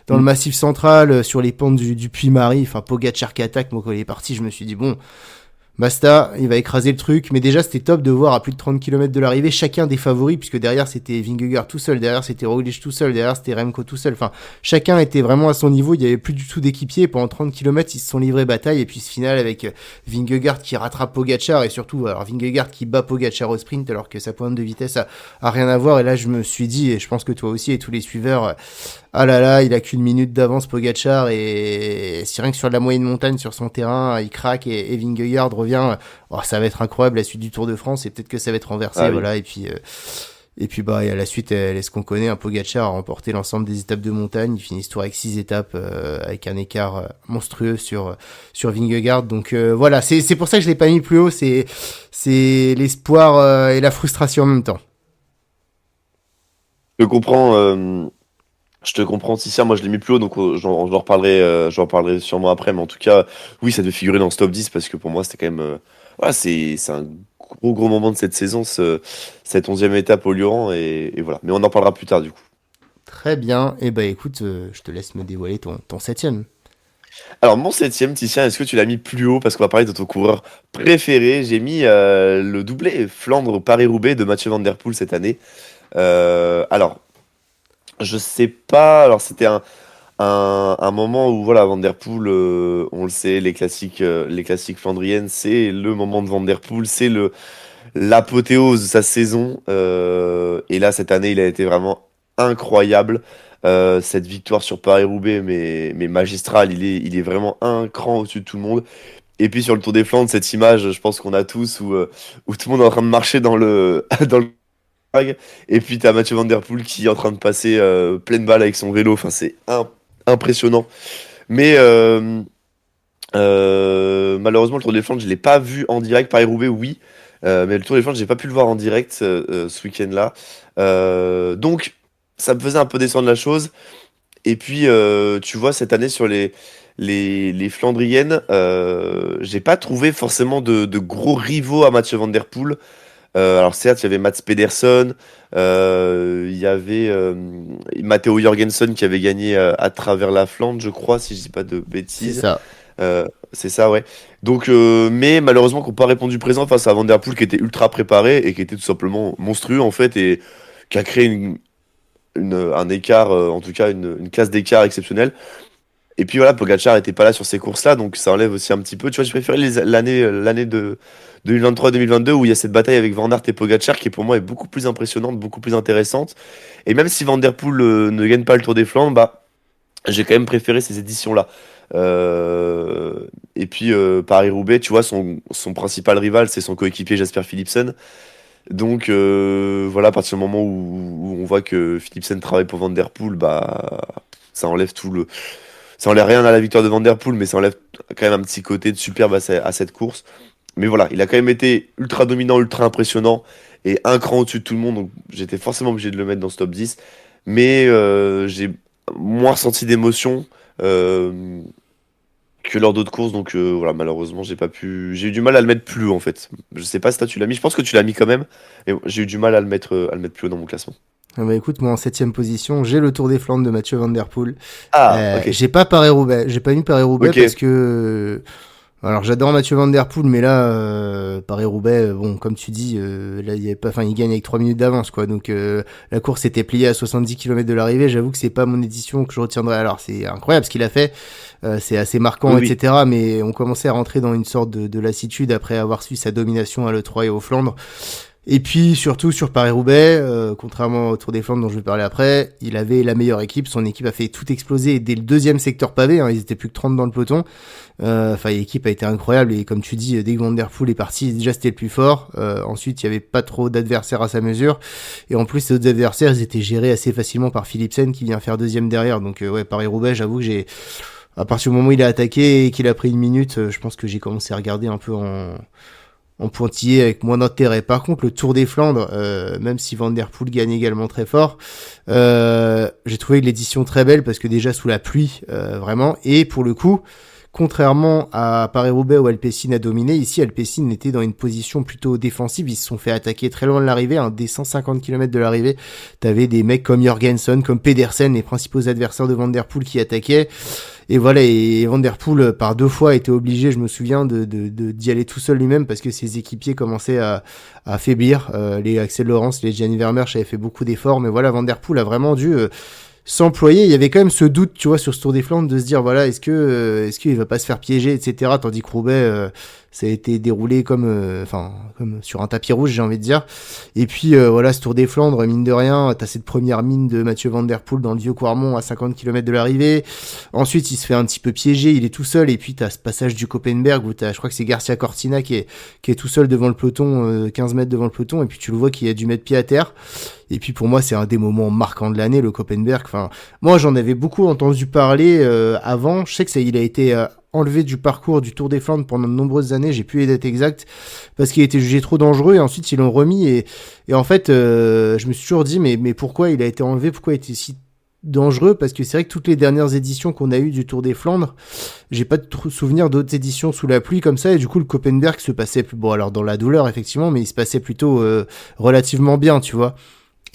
dans le Massif central sur les pentes du Puy-Marie, enfin Pogačar qui attaque. Moi quand il est parti je me suis dit bon, Basta, il va écraser le truc, mais déjà c'était top de voir à plus de 30 km de l'arrivée chacun des favoris, puisque derrière c'était Vingegaard tout seul, derrière c'était Roglic tout seul, derrière c'était Remco tout seul, enfin chacun était vraiment à son niveau, il y avait plus du tout d'équipiers, pendant 30 km ils se sont livrés bataille, et puis ce final avec Vingegaard qui rattrape Pogačar, et surtout alors Vingegaard qui bat Pogačar au sprint alors que sa pointe de vitesse a rien à voir, et là je me suis dit, et je pense que toi aussi et tous les suiveurs, ah là là, il a qu'une minute d'avance Pogačar et si rien que sur la moyenne montagne sur son terrain, il craque et Vingegaard revient. Oh, ça va être incroyable la suite du Tour de France et peut-être que ça va être renversé, Ah oui. voilà. Et puis bah et à la suite, elle est ce qu'on connaît, un Pogačar a remporté l'ensemble des étapes de montagne. Il finit ce tour avec 6 étapes avec un écart monstrueux sur Vingegaard. Donc voilà, c'est pour ça que je l'ai pas mis plus haut. C'est l'espoir et la frustration en même temps. Je comprends. Je te comprends, Ticia. Moi, je l'ai mis plus haut, donc j'en reparlerai sûrement après. Mais en tout cas, oui, ça devait figurer dans ce top 10 parce que pour moi, c'était quand même. Voilà, c'est un gros moment de cette saison, cette 11e étape au Lioran. Et voilà. Mais on en parlera plus tard, du coup. Très bien. Et bah écoute, je te laisse me dévoiler ton 7e. Alors, mon 7e, Ticia, est-ce que tu l'as mis plus haut? Parce qu'on va parler de ton coureur préféré. J'ai mis le doublé Flandre-Paris-Roubaix de Mathieu Van Der Poel cette année. Alors, je sais pas. Alors, c'était un moment où voilà Van Der Poel, on le sait, les classiques flandriennes, c'est le moment de Van Der Poel, c'est le l'apothéose de sa saison. Et là cette année, il a été vraiment incroyable. Cette victoire sur Paris-Roubaix, mais magistrale, il est vraiment un cran au-dessus de tout le monde. Et puis sur le Tour des Flandres, cette image, je pense qu'on a tous où tout le monde est en train de marcher dans le dans le et puis t'as Mathieu Van Der Poel qui est en train de passer pleine balle avec son vélo. Enfin, c'est impressionnant. Mais malheureusement, le Tour des Flandres, je l'ai pas vu en direct. Paris-Roubaix, oui. Mais le Tour des Flandres, j'ai pas pu le voir en direct ce week-end-là. Donc, ça me faisait un peu descendre la chose. Et puis, tu vois, cette année, sur les Flandriennes, j'ai pas trouvé forcément de gros rivaux à Mathieu Van Der Poel. Alors certes, il y avait Mats Pedersen, il y avait Matteo Jorgensen qui avait gagné à travers la Flandre, je crois, si je dis pas de C'est bêtises. ça. C'est ça, ouais. Donc, mais malheureusement, qu'on n'a pas répondu présent face à Van Der Poel qui était ultra préparé et qui était tout simplement monstrueux en fait et qui a créé un écart, en tout cas une classe d'écart exceptionnelle. Et puis voilà, Pogacar était pas là sur ces courses-là, donc ça enlève aussi un petit peu. Tu vois, je préférais l'année de 2023-2022 où il y a cette bataille avec Van Aert et Pogacar qui pour moi est beaucoup plus impressionnante, beaucoup plus intéressante. Et même si Van Der Poel ne gagne pas le Tour des Flandres, bah j'ai quand même préféré ces éditions-là. Et puis Paris-Roubaix, tu vois, son principal rival c'est son coéquipier Jasper Philipsen. Donc voilà, à partir du moment où on voit que Philipsen travaille pour Van Der Poel, bah ça enlève ça enlève rien à la victoire de Van Der Poel, mais ça enlève quand même un petit côté de superbe à cette course. Mais voilà, il a quand même été ultra dominant, ultra impressionnant et un cran au-dessus de tout le monde. Donc j'étais forcément obligé de le mettre dans ce top 10. Mais j'ai moins ressenti d'émotion que lors d'autres courses. Donc voilà, malheureusement, j'ai pas pu. J'ai eu du mal à le mettre plus haut en fait. Je sais pas si toi tu l'as mis. Je pense que tu l'as mis quand même. Mais j'ai eu du mal à le mettre plus haut dans mon classement. Ah bah écoute, moi en 7e position, j'ai le Tour des Flandres de Mathieu Van Der Poel. Ah, ok. J'ai pas Paris-Roubaix, j'ai pas mis Paris-Roubaix Ok. parce que Alors j'adore Mathieu Van Der Poel, mais là, Paris-Roubaix, bon, comme tu dis, là, il y avait pas, enfin, il gagne avec 3 minutes d'avance, quoi. Donc la course était pliée à 70 km de l'arrivée. J'avoue que c'est pas mon édition que je retiendrai. Alors c'est incroyable ce qu'il a fait, c'est assez marquant, Oui, oui. etc. Mais on commençait à rentrer dans une sorte de lassitude après avoir su sa domination à l'E3 et au Flandre. Et puis surtout sur Paris-Roubaix, contrairement au Tour des Flandres dont je vais parler après, il avait la meilleure équipe, son équipe a fait tout exploser dès le deuxième secteur pavé, hein, ils étaient plus que 30 dans le peloton. Enfin l'équipe a été incroyable et comme tu dis, dès que Van Der Poel est parti, déjà c'était le plus fort. Ensuite il y avait pas trop d'adversaires à sa mesure et en plus ces autres adversaires ils étaient gérés assez facilement par Philipsen qui vient faire deuxième derrière. Donc ouais, Paris-Roubaix, j'avoue que j'ai à partir du moment où il a attaqué et qu'il a pris une minute, je pense que j'ai commencé à regarder un peu en pointillé avec moins d'intérêt. Par contre, le Tour des Flandres, même si Van Der Poel gagne également très fort, j'ai trouvé l'édition très belle parce que déjà sous la pluie, vraiment, et pour le coup, contrairement à Paris-Roubaix où Alpecin a dominé, ici Alpecin était dans une position plutôt défensive, ils se sont fait attaquer très loin de l'arrivée, hein, dès 150 km de l'arrivée, t'avais des mecs comme Jorgensen, comme Pedersen, les principaux adversaires de Van Der Poel qui attaquaient. Et voilà, et Van Der Poel, par 2 fois, était obligé, je me souviens, d'y aller tout seul lui-même parce que ses équipiers commençaient à faiblir. Les Axel Laurens, les Gianni Vermeersch avaient fait beaucoup d'efforts, mais voilà, Van Der Poel a vraiment dû s'employer. Il y avait quand même ce doute, tu vois, sur ce Tour des Flandres de se dire, voilà, est-ce qu'il va pas se faire piéger, etc. Tandis que Roubaix, ça a été déroulé comme, comme sur un tapis rouge, j'ai envie de dire. Et puis, voilà, ce Tour des Flandres, mine de rien, t'as cette première mine de Mathieu Van Der Poel dans le vieux Quarmont à 50 km de l'arrivée. Ensuite, il se fait un petit peu piéger, il est tout seul. Et puis, t'as ce passage du Koppenberg où je crois que c'est Garcia Cortina qui est tout seul devant le peloton, 15 mètres devant le peloton. Et puis, tu le vois qu'il a dû mettre pied à terre. Et puis pour moi, c'est un des moments marquants de l'année, le Koppenberg. Enfin, moi, j'en avais beaucoup entendu parler avant. Je sais que il a été enlevé du parcours du Tour des Flandres pendant de nombreuses années. J'ai plus les dates exactes parce qu'il a été jugé trop dangereux. Et ensuite, ils l'ont remis. Et en fait, je me suis toujours dit, mais pourquoi il a été enlevé? Pourquoi il était si dangereux? Parce que c'est vrai que toutes les dernières éditions qu'on a eues du Tour des Flandres, j'ai pas de souvenir d'autres éditions sous la pluie comme ça, et du coup le Koppenberg se passait bon, alors dans la douleur effectivement, mais il se passait plutôt relativement bien, tu vois.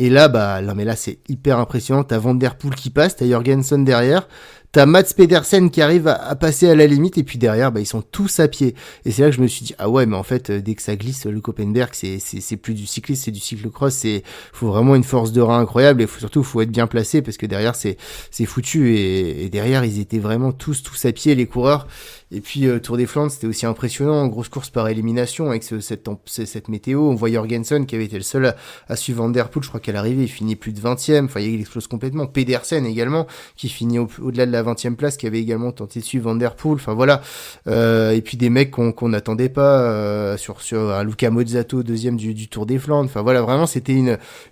Et là, bah, non, mais là, c'est hyper impressionnant. T'as Van Der Poel qui passe, t'as Jorgensen derrière, t'as Mats Pedersen qui arrive à passer à la limite, et puis derrière, bah, ils sont tous à pied. Et c'est là que je me suis dit, ah ouais, mais en fait, dès que ça glisse, le Koppenberg, c'est plus du cyclisme, c'est du cyclocross, faut vraiment une force de rein incroyable, et surtout, faut être bien placé, parce que derrière, c'est foutu, et derrière, ils étaient vraiment tous à pied, les coureurs. Et puis Tour des Flandres, c'était aussi impressionnant, grosse course par élimination avec cette météo. On voit Jorgensen qui avait été le seul à suivre Van Der Poel, je crois qu'à l'arrivée il finit plus de 20e, enfin il explose complètement. Pedersen également qui finit au-delà de la 20e place, qui avait également tenté de suivre Van Der Poel, enfin voilà. Et puis des mecs qu'on n'attendait pas, sur un Luca Mozzato, deuxième du Tour des Flandres, enfin voilà, vraiment c'était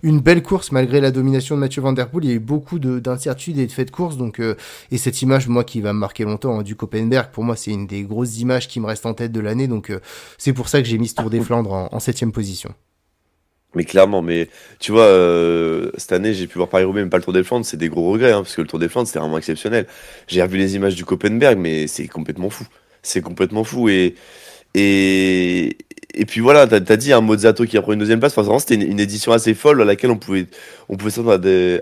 une belle course malgré la domination de Mathieu Van Der Poel. Il y a eu beaucoup d'incertitudes et de faits de course, donc et cette image, moi, qui va me marquer longtemps, hein, du Koppenberg, pour moi c'est une des grosses images qui me reste en tête de l'année, donc c'est pour ça que j'ai mis ce Tour des Flandres en 7e position. Mais clairement, mais tu vois, cette année, j'ai pu voir Paris-Roubaix, mais pas le Tour des Flandres, c'est des gros regrets, hein, parce que le Tour des Flandres, c'était vraiment exceptionnel. J'ai revu les images du Koppenberg, mais c'est complètement fou. C'est complètement fou. Et, et puis voilà, t'as dit un Mozzato qui a pris une deuxième place. Enfin, vraiment, c'était une édition assez folle à laquelle on pouvait s'attendre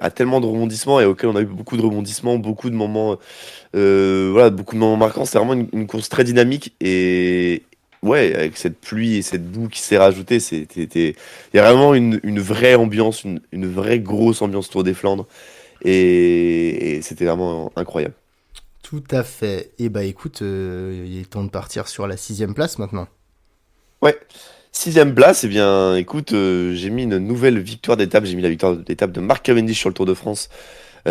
à tellement de rebondissements et auquel on a eu beaucoup de rebondissements, beaucoup de moments, voilà, beaucoup de moments marquants. C'était vraiment une course très dynamique et ouais, avec cette pluie et cette boue qui s'est rajoutée, il y a vraiment une vraie ambiance, une vraie grosse ambiance Tour des Flandres et c'était vraiment incroyable. Tout à fait. Et bah écoute, il est temps de partir sur la 6e place maintenant. Ouais. Sixième place, eh bien, écoute, j'ai mis une nouvelle victoire d'étape. J'ai mis la victoire d'étape de Mark Cavendish sur le Tour de France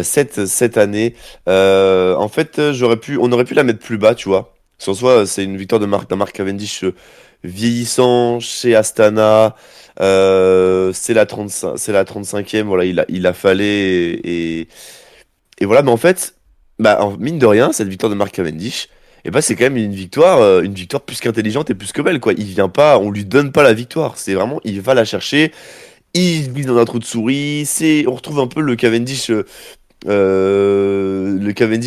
cette année. En fait, on aurait pu la mettre plus bas, tu vois. Parce qu'en soi, c'est une victoire d'un Mark Cavendish vieillissant chez Astana. C'est la 35e. Voilà, il a fallu et voilà. Mais en fait, bah, mine de rien, cette victoire de Mark Cavendish, et bah, c'est quand même une victoire plus qu'intelligente et plus que belle, quoi. Il vient pas, on lui donne pas la victoire. C'est vraiment, il va la chercher. Il vit dans un trou de souris. On retrouve un peu le Cavendish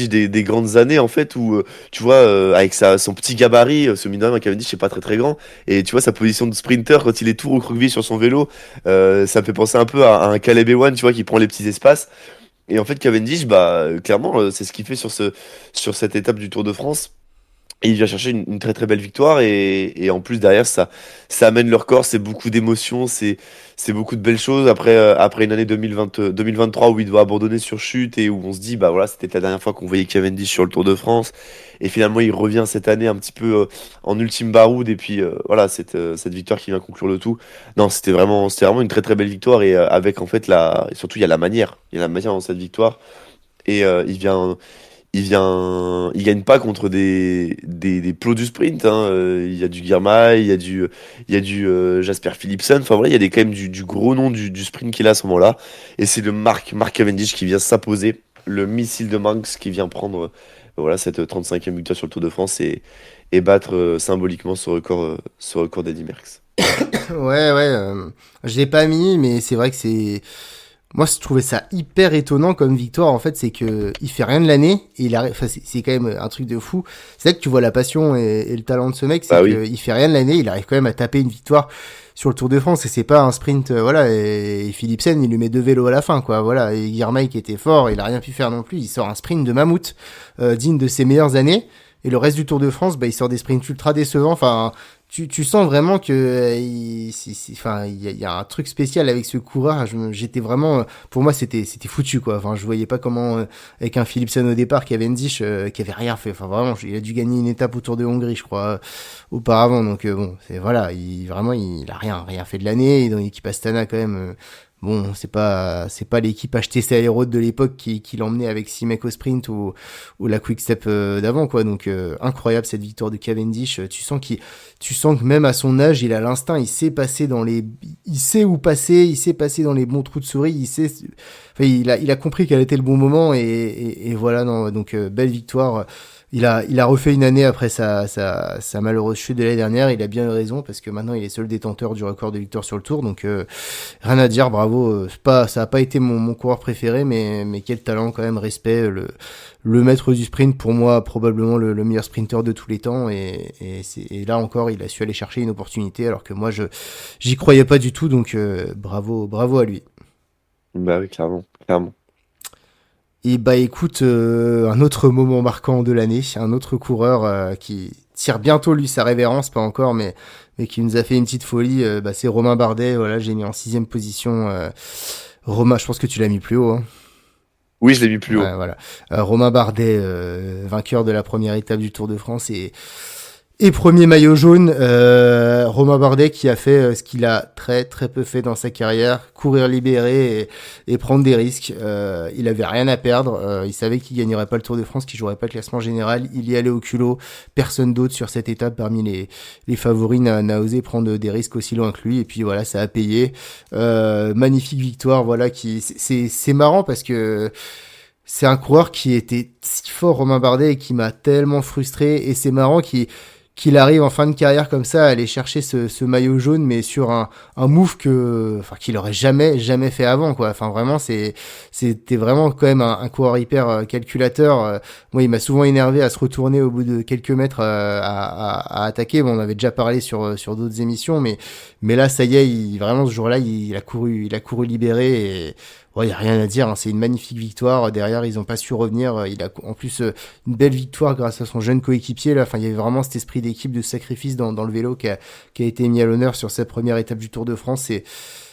des grandes années, en fait, où, tu vois, avec son petit gabarit, ce mine de rien, un Cavendish, c'est pas très très grand. Et tu vois, sa position de sprinter, quand il est tout recroquevillé sur son vélo, ça me fait penser un peu à un Caleb Ewan, tu vois, qui prend les petits espaces. Et en fait, Cavendish, bah, clairement, c'est ce qu'il fait sur cette étape du Tour de France. Et il vient chercher une très très belle victoire et en plus derrière ça amène leur corps, c'est beaucoup d'émotions, c'est beaucoup de belles choses après une année 2023 où il doit abandonner sur chute et où on se dit bah voilà c'était la dernière fois qu'on voyait Cavendish sur le Tour de France et finalement il revient cette année un petit peu en ultime baroud et puis voilà cette victoire qui vient conclure le tout. Non c'était vraiment une très très belle victoire et avec en fait la et surtout il y a la manière dans cette victoire et il gagne pas contre des plots du sprint, hein. Il y a du Girmay, il y a du Jasper Philipsen. Enfin voilà, il y a quand même du gros nom du sprint qu'il a à ce moment-là. Et c'est Mark Cavendish qui vient s'imposer, le missile de Manx qui vient prendre voilà, cette 35e victoire sur le Tour de France et battre symboliquement ce record d'Eddy Merckx. Ouais, ouais, je l'ai pas mis, mais c'est vrai que c'est... Moi, je trouvais ça hyper étonnant comme victoire. En fait, c'est que il fait rien de l'année et il arrive. Enfin, c'est quand même un truc de fou. C'est là que tu vois la passion et le talent de ce mec, c'est Bah que oui, il fait rien de l'année, il arrive quand même à taper une victoire sur le Tour de France et c'est pas un sprint. Voilà. Et Philipsen, il lui met deux vélos à la fin, quoi. Voilà. Et Girmay qui était fort, il a rien pu faire non plus. Il sort un sprint de mammouth digne de ses meilleures années. Et le reste du Tour de France, bah, il sort des sprints ultra décevants. Enfin, tu sens vraiment que enfin, il y a un truc spécial avec ce coureur. J'étais vraiment, pour moi, c'était foutu, quoi. Enfin, je voyais pas comment, avec un Philipsen au départ, Cavendish, qui avait rien fait. Enfin, vraiment, il a dû gagner une étape au Tour de Hongrie, je crois, auparavant. Donc, bon, c'est, voilà, vraiment, il a rien fait de l'année. Il est dans l'équipe Astana, quand même. Bon, c'est pas l'équipe HTC Aéroad de l'époque qui l'emmenait avec 6 mecs au sprint ou la Quick Step d'avant, quoi. Donc, incroyable cette victoire de Cavendish. Tu sens que même à son âge, il a l'instinct, il sait où passer, il sait passer dans les bons trous de souris, enfin, il a compris quel était le bon moment et voilà, non, donc, belle victoire. Il a refait une année après sa malheureuse chute de l'année dernière. Il a bien eu raison parce que maintenant il est seul détenteur du record de victoire sur le Tour. Donc rien à dire, bravo. Ça a pas été mon coureur préféré, mais quel talent quand même, respect. Le maître du sprint pour moi probablement le meilleur sprinter de tous les temps et là encore il a su aller chercher une opportunité alors que moi j'y croyais pas du tout. Donc bravo à lui. bah oui, clairement, clairement. Et bah écoute, un autre moment marquant de l'année, un autre coureur qui tire bientôt lui sa révérence, pas encore, mais qui nous a fait une petite folie, bah, c'est Romain Bardet. Voilà, j'ai mis en 6e position. Romain, je pense que tu l'as mis plus haut. Hein. Oui, je l'ai mis plus haut. Ouais, voilà. Romain Bardet, vainqueur de la première étape du Tour de France et premier maillot jaune, Romain Bardet qui a fait ce qu'il a très très peu fait dans sa carrière, courir libéré et prendre des risques. Il avait rien à perdre, il savait qu'il gagnerait pas le Tour de France, qu'il jouerait pas le classement général. Il y allait au culot, personne d'autre sur cette étape parmi les favoris n'a osé prendre des risques aussi loin que lui. Et puis voilà, ça a payé. Magnifique victoire, voilà, c'est marrant parce que c'est un coureur qui était si fort, Romain Bardet, et qui m'a tellement frustré. Et c'est marrant qu'il arrive en fin de carrière comme ça à aller chercher ce maillot jaune, mais sur un move qu'il aurait jamais fait avant, quoi. Enfin, vraiment, c'était vraiment quand même un coureur hyper calculateur. Moi, il m'a souvent énervé à se retourner au bout de quelques mètres à attaquer. Bon, on avait déjà parlé sur d'autres émissions, mais là, ça y est, vraiment ce jour-là, il a couru libéré et ouais, y a rien à dire, hein, c'est une magnifique victoire. Derrière, ils ont pas su revenir. Il a en plus une belle victoire grâce à son jeune coéquipier là. Enfin, il y avait vraiment cet esprit d'équipe, de sacrifice dans le vélo qui a été mis à l'honneur sur cette première étape du Tour de France.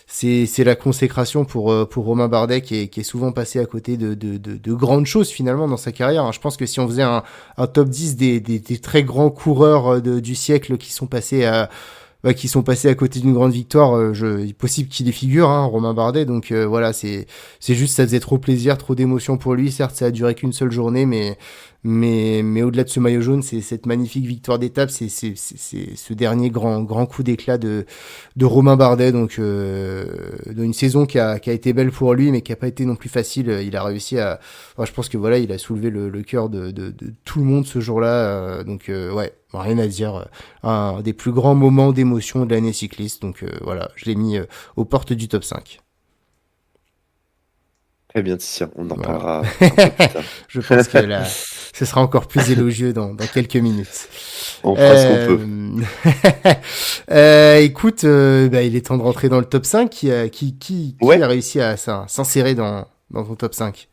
C'est la consécration pour Romain Bardet qui est souvent passé à côté de grandes choses finalement dans sa carrière. Hein. Je pense que si on faisait un top 10 des très grands coureurs du siècle qui sont passés à côté d'une grande victoire, il est possible qu'il les figure, hein, Romain Bardet. Donc voilà, c'est juste, ça faisait trop plaisir, trop d'émotion pour lui. Certes, ça a duré qu'une seule journée, mais au-delà de ce maillot jaune, c'est cette magnifique victoire d'étape, c'est ce dernier grand coup d'éclat de Romain Bardet. Donc d'une saison qui a été belle pour lui, mais qui a pas été non plus facile. Il a réussi à, enfin, je pense que voilà, il a soulevé le cœur de tout le monde ce jour-là. Donc ouais, rien à dire. Un des plus grands moments d'émotion de l'année cycliste. Donc voilà, je l'ai mis aux portes du top 5. Très bien, Titien, on en Voilà. parlera un peu plus tard. Je pense que là, ce sera encore plus élogieux dans quelques minutes. On fera ce qu'on peut. Écoute, bah, il est temps de rentrer dans le top 5. Qui Ouais, a réussi à s'insérer dans ton top 5?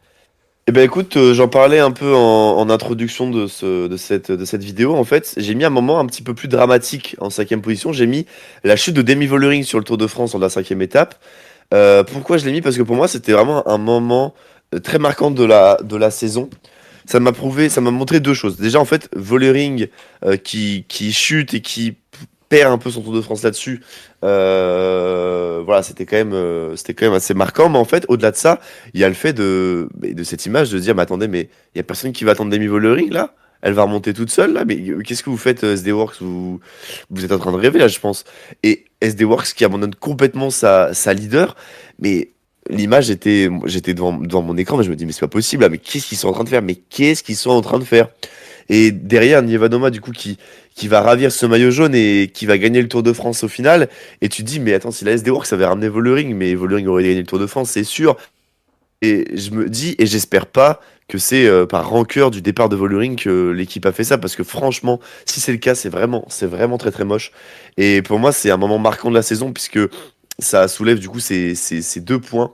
Eh ben écoute, j'en parlais un peu en introduction de cette vidéo. En fait, j'ai mis un moment un petit peu plus dramatique en cinquième position. J'ai mis la chute de Demi Vollering sur le Tour de France en la cinquième étape. Pourquoi je l'ai mis? Parce que pour moi, c'était vraiment un moment très marquant de la saison. Ça m'a montré deux choses. Déjà, en fait, Vollering qui chute et qui perd un peu son Tour de France là-dessus. Voilà, c'était quand même assez marquant. Mais en fait, au-delà de ça, il y a le fait de cette image de se dire, mais attendez, mais il y a personne qui va attendre Demi Vollering là? Elle va remonter toute seule là? Mais qu'est-ce que vous faites, SD Works? Vous êtes en train de rêver là, je pense. Et SD Works qui abandonne complètement sa leader. Mais l'image j'étais devant mon écran, mais je me dis, mais c'est pas possible là, mais qu'est-ce qu'ils sont en train de faire? Mais qu'est-ce qu'ils sont en train de faire? Et derrière, Nievanoma, du coup, qui va ravir ce maillot jaune et qui va gagner le Tour de France au final. Et tu te dis, mais attends, si la SD Works avait ramené Vollering, mais Vollering aurait gagné le Tour de France, c'est sûr. Et je me dis, et j'espère pas que c'est par rancœur du départ de Vollering que l'équipe a fait ça, parce que franchement, si c'est le cas, c'est vraiment très très moche. Et pour moi, c'est un moment marquant de la saison, puisque ça soulève du coup ces deux points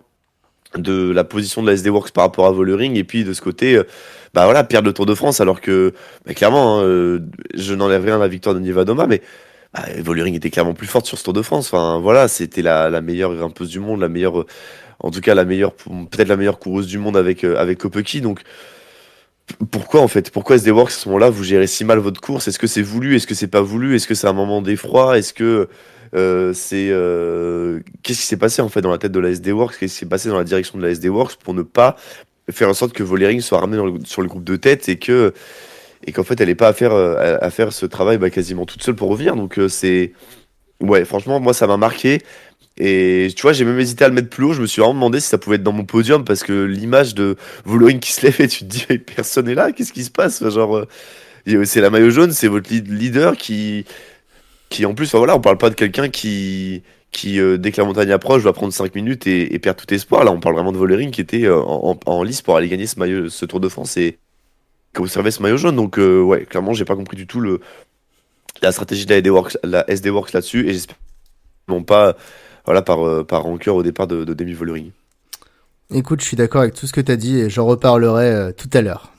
de la position de la SD Works par rapport à Vollering, et puis de ce côté, bah voilà, perdre le Tour de France, alors que bah, clairement, hein, je n'enlève rien à la victoire de Nievanoma, mais bah, Vollering était clairement plus forte sur ce Tour de France. Enfin voilà, c'était la meilleure grimpeuse du monde, la meilleure, en tout cas la meilleure, peut-être la meilleure coureuse du monde avec Kopecky. Donc pourquoi en fait, pourquoi SD Works à ce moment-là vous gérez si mal votre course? Est-ce que c'est voulu? Est-ce que c'est pas voulu? Est-ce que c'est un moment d'effroi? Est-ce que qu'est-ce qui s'est passé en fait dans la tête de la SD Works? Qu'est-ce qui s'est passé dans la direction de la SD Works pour ne pas faire en sorte que Vollering soit ramené sur le groupe de tête et qu'en fait elle n'ait pas à faire ce travail bah, quasiment toute seule pour revenir. Donc c'est ouais, franchement moi ça m'a marqué. Et tu vois, j'ai même hésité à le mettre plus haut. Je me suis vraiment demandé si ça pouvait être dans mon podium parce que l'image de Vollering qui se lève et tu te dis, mais personne n'est là, qu'est-ce qui se passe? Enfin, genre, c'est la maillot jaune, c'est votre leader qui en plus, enfin, voilà, on parle pas de quelqu'un qui dès que la montagne approche, va prendre 5 minutes et perd tout espoir. Là, on parle vraiment de Vollering qui était en lice pour aller gagner ce Tour de France et conserver ce maillot jaune. Donc, ouais, clairement, j'ai pas compris du tout la stratégie de la SD Works là-dessus et j'espère non pas, voilà, par rancœur au départ de Demi Vollering. Écoute, je suis d'accord avec tout ce que tu as dit et j'en reparlerai tout à l'heure.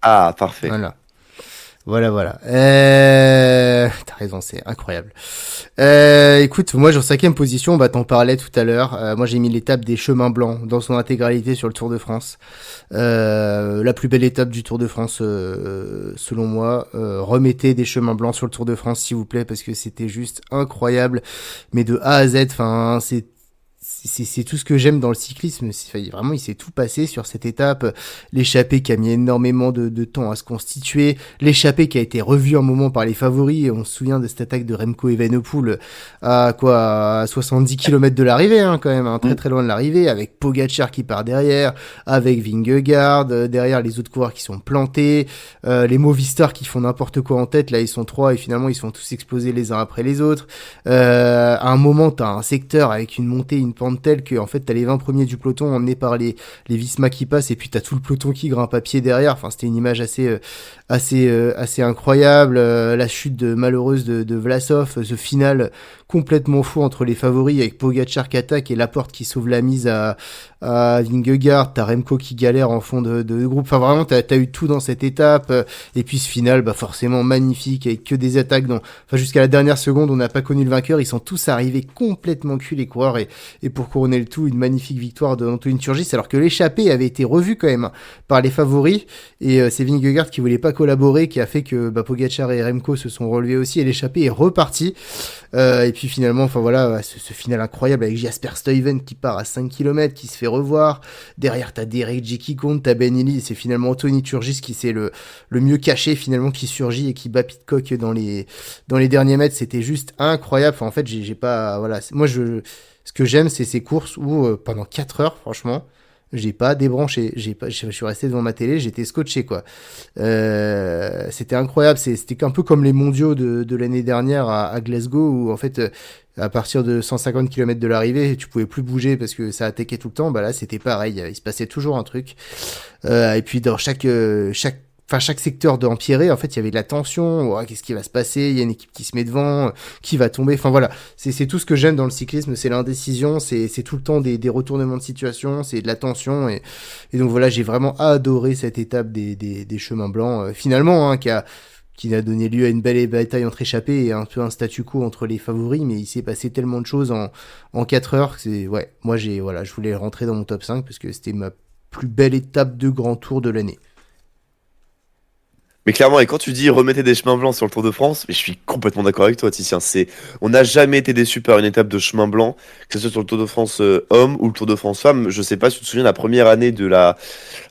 Ah, parfait. Voilà. Voilà. T'as raison, c'est incroyable. Écoute, moi, en cinquième position, bah, t'en parlais tout à l'heure. Moi, j'ai mis l'étape des Chemins Blancs dans son intégralité sur le Tour de France. La plus belle étape du Tour de France, selon moi. Remettez des Chemins Blancs sur le Tour de France, s'il vous plaît, parce que c'était juste incroyable. Mais de A à Z, enfin, c'est tout ce que j'aime dans le cyclisme. Vraiment, il s'est tout passé sur cette étape. L'échappée qui a mis énormément de temps à se constituer. L'échappée qui a été revue un moment par les favoris. On se souvient de cette attaque de Remco Evenepoel à 70 km de l'arrivée, hein, quand même, hein, très très loin de l'arrivée, avec Pogacar qui part derrière, avec Vingegaard, derrière les autres coureurs qui sont plantés, les Movistar qui font n'importe quoi en tête. Là, ils sont trois et finalement, ils sont tous explosés les uns après les autres. À un moment, t'as un secteur avec une montée, une pente telle que en fait t'as les 20 premiers du peloton emmenés par les Visma qui passent et puis t'as tout le peloton qui grimpe à pied derrière. Enfin, c'était une image assez incroyable. La chute malheureuse de Vlasov, ce final complètement fou entre les favoris avec Pogacar qui attaque et Laporte qui sauve la mise à Vingegaard. T'as Remco qui galère en fond de groupe. Enfin, vraiment, t'as eu tout dans cette étape. Et puis ce final, bah forcément magnifique avec que des attaques enfin, jusqu'à la dernière seconde, on n'a pas connu le vainqueur. Ils sont tous arrivés complètement culs, les coureurs, et pour couronner le tout, une magnifique victoire de Anthony Turgis, alors que l'échappée avait été revue quand même par les favoris, et c'est Vingegaard qui voulait pas collaborer, qui a fait que Pogacar et Remco se sont relevés aussi, et l'échappée est repartie. Et puis finalement, enfin voilà, ce final incroyable avec Jasper Stuyven qui part à 5 km, qui se fait revoir. Derrière, t'as Derek J qui compte, t'as Ben Illy, et c'est finalement Anthony Turgis qui s'est le mieux caché finalement, qui surgit et qui bat Pidcock dans les derniers mètres. C'était juste incroyable. Enfin, en fait, j'ai pas, voilà, moi ce que j'aime, c'est ces courses où pendant 4 heures, franchement, j'ai pas débranché, je suis resté devant ma télé, j'étais scotché, quoi. C'était incroyable, c'était un peu comme les mondiaux de l'année dernière à Glasgow, où en fait, à partir de 150 km de l'arrivée, tu pouvais plus bouger parce que ça attaquait tout le temps. Bah là, c'était pareil, il se passait toujours un truc. Et puis dans chaque enfin chaque secteur d'empirer. En fait, il y avait de la tension. Ouais, qu'est-ce qui va se passer? Il y a une équipe qui se met devant, qui va tomber. Enfin voilà, c'est tout ce que j'aime dans le cyclisme, c'est l'indécision, c'est tout le temps des retournements de situation, c'est de la tension et donc voilà, j'ai vraiment adoré cette étape des chemins blancs. Finalement, hein, qui a donné lieu à une belle bataille entre échappés et un peu un statu quo entre les favoris, mais il s'est passé tellement de choses en 4 heures que c'est, ouais, moi voilà, je voulais rentrer dans mon top 5 parce que c'était ma plus belle étape de grand tour de l'année. Mais clairement, et quand tu dis remettez des chemins blancs sur le Tour de France, mais je suis complètement d'accord avec toi, Titien. On n'a jamais été déçu par une étape de chemin blanc, que ce soit sur le Tour de France homme ou le Tour de France femme. Je sais pas si tu te souviens la première année de la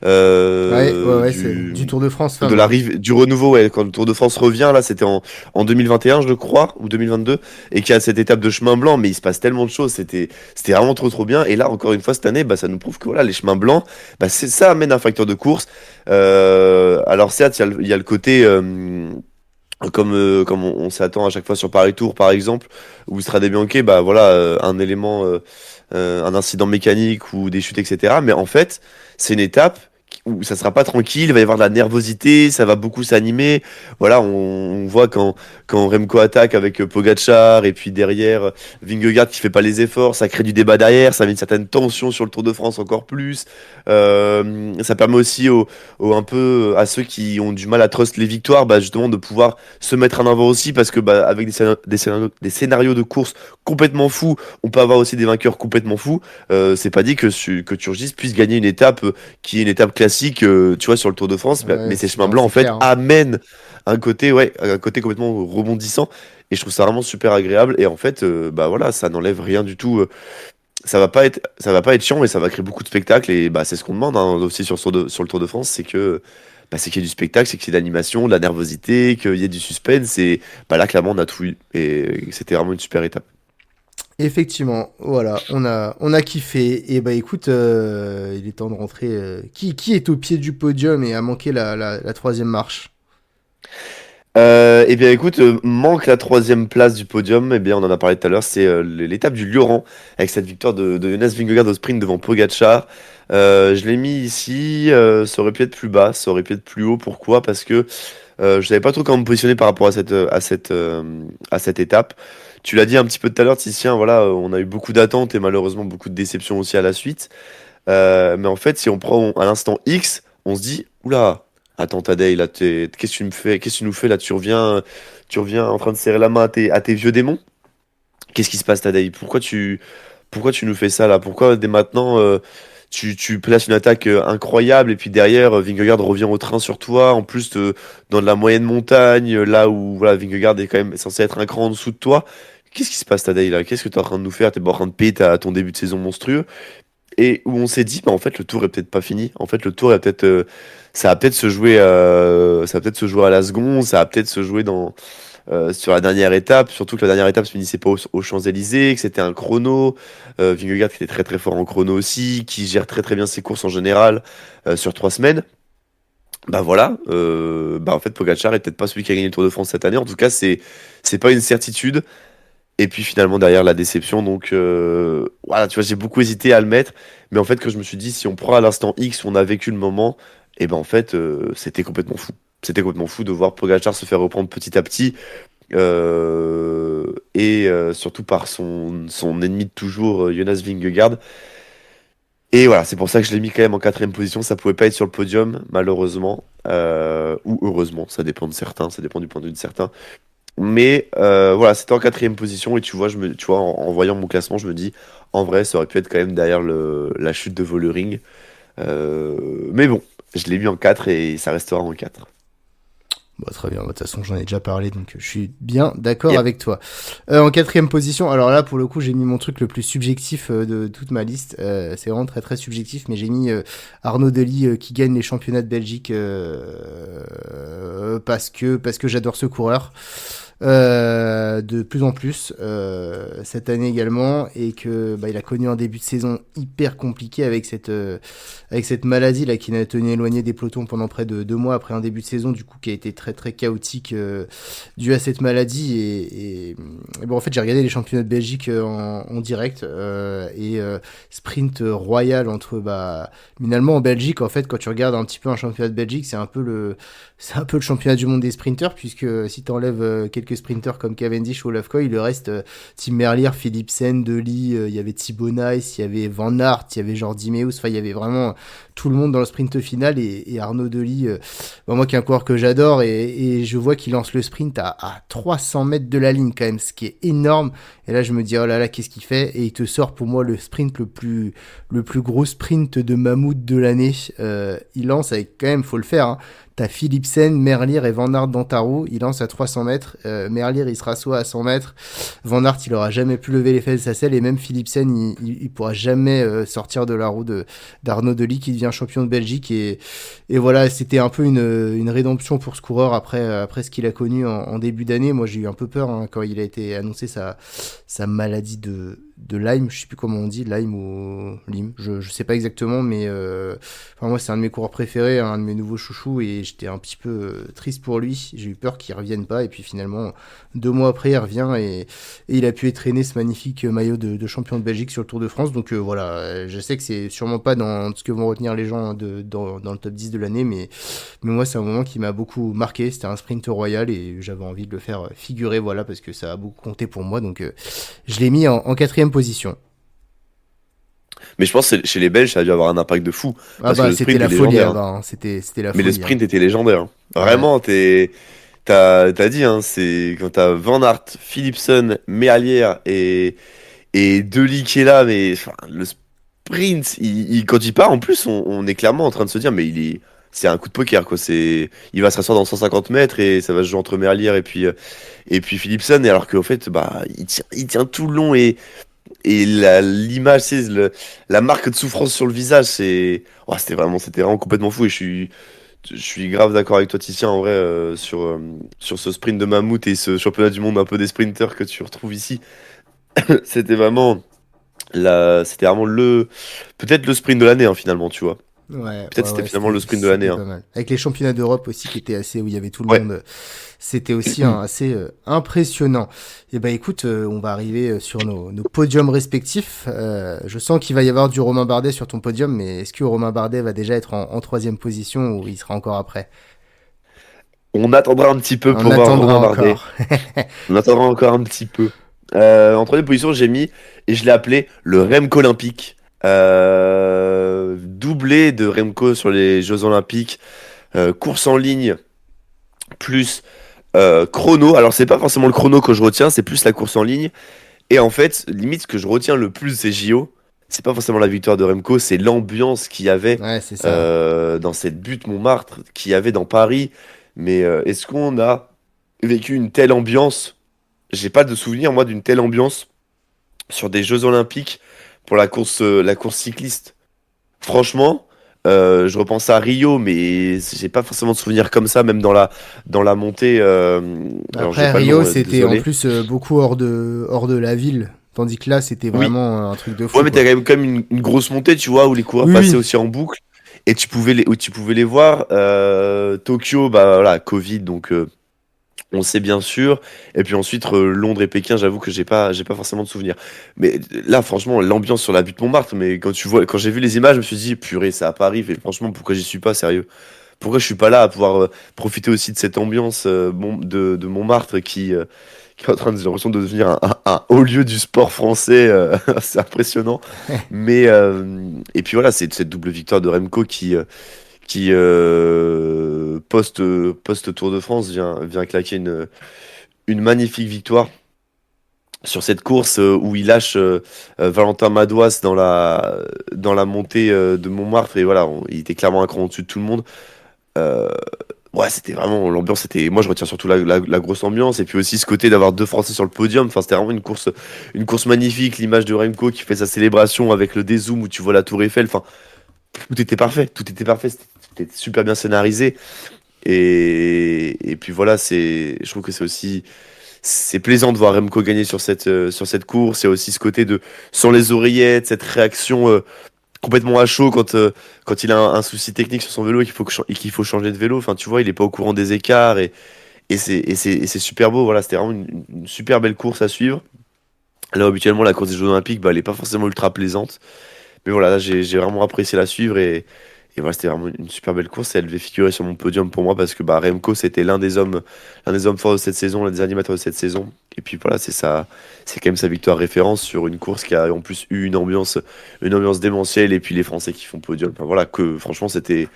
Ouais, c'est du Tour de France de femme, la ouais. rive du renouveau, ouais, quand le Tour de France revient, là, c'était en 2021, je crois, ou 2022, et qu'il y a cette étape de chemin blanc, mais il se passe tellement de choses, c'était vraiment trop bien. Et là, encore une fois, cette année, bah, ça nous prouve que voilà, les chemins blancs, bah, ça amène un facteur de course. Alors certes, il y a le côté comme on s'attend à chaque fois sur Paris Tour, par exemple, où Strade Bianche, bah voilà, un élément, un incident mécanique ou des chutes, etc. Mais en fait, c'est une étape où ça sera pas tranquille, il va y avoir de la nervosité, ça va beaucoup s'animer. Voilà, on voit quand Remco attaque avec Pogačar et puis derrière Vingegaard qui fait pas les efforts, ça crée du débat derrière, ça met une certaine tension sur le Tour de France encore plus. Ça permet aussi un peu à ceux qui ont du mal à trust les victoires, bah justement de pouvoir se mettre en avant aussi parce que bah, avec des scénarios de course complètement fous, on peut avoir aussi des vainqueurs complètement fous. C'est pas dit que Turgis puisse gagner une étape qui est une étape classique, tu vois, sur le Tour de France, mais Ouais, ces chemins non, blancs en c'est fait clair, hein. amènent un côté, ouais, un côté complètement rebondissant. Et je trouve ça vraiment super agréable. Et en fait, bah voilà, ça n'enlève rien du tout. Ça va pas être chiant, mais ça va créer beaucoup de spectacles. Et bah, c'est ce qu'on demande hein, aussi sur le Tour de France, c'est qu'il y ait du spectacle, c'est qu'il y ait de l'animation, de la nervosité, qu'il y ait du suspense. Et bah, là, clairement, on a tout eu. Et c'était vraiment une super étape. Effectivement, voilà, on a kiffé. Et bah écoute, il est temps de rentrer. Qui est au pied du podium et a manqué la troisième marche? Eh bien, écoute, manque la troisième place du podium. Eh bien, on en a parlé tout à l'heure. C'est l'étape du Lioran avec cette victoire de Jonas Vingegaard au sprint devant Pogačar. Je l'ai mis ici. Ça aurait pu être plus bas, ça aurait pu être plus haut. Pourquoi? Parce que je savais pas trop comment me positionner par rapport à cette étape. Tu l'as dit un petit peu tout à l'heure, Titien. Voilà, on a eu beaucoup d'attentes et malheureusement beaucoup de déceptions aussi à la suite. Mais en fait, si on prend à l'instant X, on se dit, oula, attends Tadej, là, qu'est-ce que tu me fais, qu'est-ce que tu nous fais là? Tu reviens en train de serrer la main à tes vieux démons? Qu'est-ce qui se passe Tadej? Pourquoi tu nous fais ça là? Pourquoi dès maintenant tu places une attaque incroyable et puis derrière Vingegaard revient au train sur toi, en plus dans de la moyenne montagne, là où voilà, Vingegaard est quand même censé être un cran en dessous de toi. Qu'est-ce qui se passe Tadej là? Qu'est-ce que tu es en train de nous faire? T'es pas en train de payer ton début de saison monstrueux? Et où on s'est dit, bah, en fait, le tour est peut-être pas fini. En fait, le tour est peut-être, ça va peut-être se jouer, ça va peut-être se jouer à la seconde, ça va peut-être se jouer sur la dernière étape. Surtout que la dernière étape se finissait pas aux Champs-Élysées, que c'était un chrono. Vingegaard qui était très très fort en chrono aussi, qui gère très très bien ses courses en général sur 3 semaines. Bah voilà, bah en fait, Pogačar est peut-être pas celui qui a gagné le Tour de France cette année. En tout cas, c'est pas une certitude. Et puis finalement derrière la déception, donc voilà, tu vois, j'ai beaucoup hésité à le mettre, mais en fait que je me suis dit si on prend à l'instant X où on a vécu le moment, et ben en fait c'était complètement fou. C'était complètement fou de voir Pogacar se faire reprendre petit à petit et surtout par son ennemi de toujours, Jonas Vingegaard. Et voilà, c'est pour ça que je l'ai mis quand même en quatrième position. Ça pouvait pas être sur le podium, malheureusement, ou heureusement, ça dépend de certains, ça dépend du point de vue de certains. Mais voilà, c'était en quatrième position et tu vois, tu vois, en voyant mon classement, je me dis, en vrai, ça aurait pu être quand même derrière la chute de Vollering. Mais bon, je l'ai mis en 4 et ça restera en 4. Bah, très bien, de toute façon j'en ai déjà parlé, donc je suis bien d'accord Yep. avec toi. En quatrième position, alors là pour le coup j'ai mis mon truc le plus subjectif de toute ma liste, c'est vraiment très très subjectif, mais j'ai mis Arnaud Delis qui gagne les championnats de Belgique parce que j'adore ce coureur. de plus en plus cette année également, et que il a connu un début de saison hyper compliqué avec cette maladie là qui l'a tenu éloigné des pelotons pendant près de 2 mois après un début de saison du coup qui a été très très chaotique dû à cette maladie et bon en fait j'ai regardé les championnats de Belgique en direct sprint royal entre finalement en Belgique en fait quand tu regardes un petit peu un championnat de Belgique c'est un peu le championnat du monde des sprinters, puisque si tu enlèves quelques sprinters comme Cavendish ou Lafcoy, le reste, Tim Merlier, Philipsen, De Ligt, il y avait Thibaut Nice, il y avait Van Aert, il y avait Jordi Meus, enfin il y avait vraiment tout le monde dans le sprint final, et Arnaud De Ligt, moi qui est un coureur que j'adore, et je vois qu'il lance le sprint à 300 mètres de la ligne quand même, ce qui est énorme, et là je me dis oh là là qu'est-ce qu'il fait, et il te sort pour moi le sprint le plus gros sprint de mammouth de l'année, il lance avec quand même, faut le faire, hein. T'as Philipsen, Merlier et Van Aert dans ta roue. Il lance à 300 mètres. Merlier, il sera soit à 100 mètres. Van Aert, il aura jamais pu lever les fesses de sa selle. Et même Philipsen, il pourra jamais sortir de la roue d'Arnaud De Ligt qui devient champion de Belgique. Et voilà, c'était un peu une rédemption pour ce coureur après ce qu'il a connu en début d'année. Moi, j'ai eu un peu peur quand il a été annoncé sa maladie de Lyme, je sais plus comment on dit, Lyme ou Lyme, je sais pas exactement, mais moi c'est un de mes coureurs préférés, un de mes nouveaux chouchous, et j'étais un petit peu triste pour lui, j'ai eu peur qu'il revienne pas, et puis finalement 2 mois après il revient, et il a pu étraîner ce magnifique maillot de champion de Belgique sur le Tour de France, donc voilà, je sais que c'est sûrement pas dans ce que vont retenir les gens dans le top 10 de l'année, mais moi c'est un moment qui m'a beaucoup marqué, c'était un sprint royal, et j'avais envie de le faire figurer, voilà, parce que ça a beaucoup compté pour moi, donc je l'ai mis en quatrième position. Mais je pense que chez les Belges, ça a dû avoir un impact de fou. Parce que le C'était sprint la est folie légendaire, hein. avant, hein. C'était la Mais le folie, hein. sprint était légendaire, hein. Ouais. Vraiment, t'as dit, hein, c'est quand t'as Van Aert, Philipsen, Merlier et De Ligt qui est là, mais enfin, le sprint, quand il part, en plus, on est clairement en train de se dire, mais c'est un coup de poker, quoi. Il va se rasseoir dans 150 mètres et ça va se jouer entre Merlier et puis Philipsen, et alors qu'au fait, il tient tout le long, et l'image, la marque de souffrance sur le visage, c'était vraiment complètement fou, et je suis grave d'accord avec toi, Titien, en vrai, sur ce sprint de mammouth et ce championnat du monde un peu des sprinters que tu retrouves ici. C'était vraiment peut-être le sprint de l'année, hein, finalement, tu vois. Ouais, Peut-être ouais, c'était ouais, finalement le sprint de l'année, c'était hein. pas mal. Avec les championnats d'Europe aussi qui étaient assez, où il y avait tout le Ouais. monde, c'était aussi assez impressionnant. Et écoute, on va arriver sur nos podiums respectifs. Je sens qu'il va y avoir du Romain Bardet sur ton podium, mais est-ce que Romain Bardet va déjà être en troisième position ou il sera encore après? On attendra un petit peu On pour voir attendra Romain Bardet. encore. On attendra encore un petit peu. En troisième position, j'ai mis, et je l'ai appelé le Remco Olympique. Doublé de Remco sur les Jeux Olympiques. Course en ligne plus chrono. Alors, c'est pas forcément le chrono que je retiens, c'est plus la course en ligne. Et en fait, limite, ce que je retiens le plus ces JO, c'est pas forcément la victoire de Remco, c'est l'ambiance qu'il y avait Ouais, c'est ça. dans cette butte Montmartre, qu'il y avait dans Paris. Mais est-ce qu'on a vécu une telle ambiance? J'ai pas de souvenir, moi, d'une telle ambiance sur des Jeux Olympiques pour la course cycliste. Franchement, je repense à Rio, mais j'ai pas forcément de souvenir comme ça, même dans la montée. Alors, j'ai Après, pas le nom, Rio, c'était en désolé. plus beaucoup hors de la ville. Tandis que là, c'était Oui, vraiment un truc de ouais, fou, mais t'as quoi. quand même une grosse montée, tu vois, où les coureurs Oui, passaient oui. aussi en boucle et où tu pouvais les voir. Tokyo, bah voilà, Covid, donc on sait bien sûr. Et puis ensuite, Londres et Pékin, j'avoue que j'ai pas forcément de souvenirs. Mais là, franchement, l'ambiance sur la butte Montmartre, mais quand j'ai vu les images, je me suis dit, purée, c'est à Paris. Et franchement, pourquoi j'y suis pas, sérieux? Pourquoi je suis pas là à pouvoir profiter aussi de cette ambiance de Montmartre qui est en train de, j'ai l'impression de devenir un haut lieu du sport français. C'est impressionnant. Et puis voilà, c'est cette double victoire de Remco qui post Tour de France vient claquer une magnifique victoire sur cette course où il lâche Valentin Madouas dans la montée de Montmartre, et voilà, il était clairement un cran au-dessus de tout le monde. Euh, ouais, c'était vraiment l'ambiance. Moi, je retiens surtout la grosse ambiance, et puis aussi ce côté d'avoir deux Français sur le podium. Enfin, c'était vraiment une course magnifique. L'image de Remco qui fait sa célébration avec le dézoom où tu vois la Tour Eiffel. Enfin, tout était parfait. Tout était parfait. C'était super bien scénarisé. Et puis voilà, je trouve que c'est aussi c'est plaisant de voir Remco gagner sur cette course. Il y a aussi ce côté de sur les oreillettes, cette réaction complètement à chaud quand il a un souci technique sur son vélo et qu'il faut changer de vélo. Enfin, tu vois, il est pas au courant des écarts et c'est super beau. Voilà, c'était vraiment une super belle course à suivre. Là, habituellement, la course des Jeux Olympiques, bah, elle est pas forcément ultra plaisante. Mais voilà, là, j'ai vraiment apprécié la suivre et voilà, c'était vraiment une super belle course et elle devait figurer sur mon podium pour moi parce que bah, Remco, c'était l'un des hommes forts de cette saison, l'un des animateurs de cette saison. Et puis voilà, c'est quand même sa victoire référence sur une course qui a en plus eu une ambiance démentielle et puis les Français qui font podium. Enfin, voilà, que franchement, c'était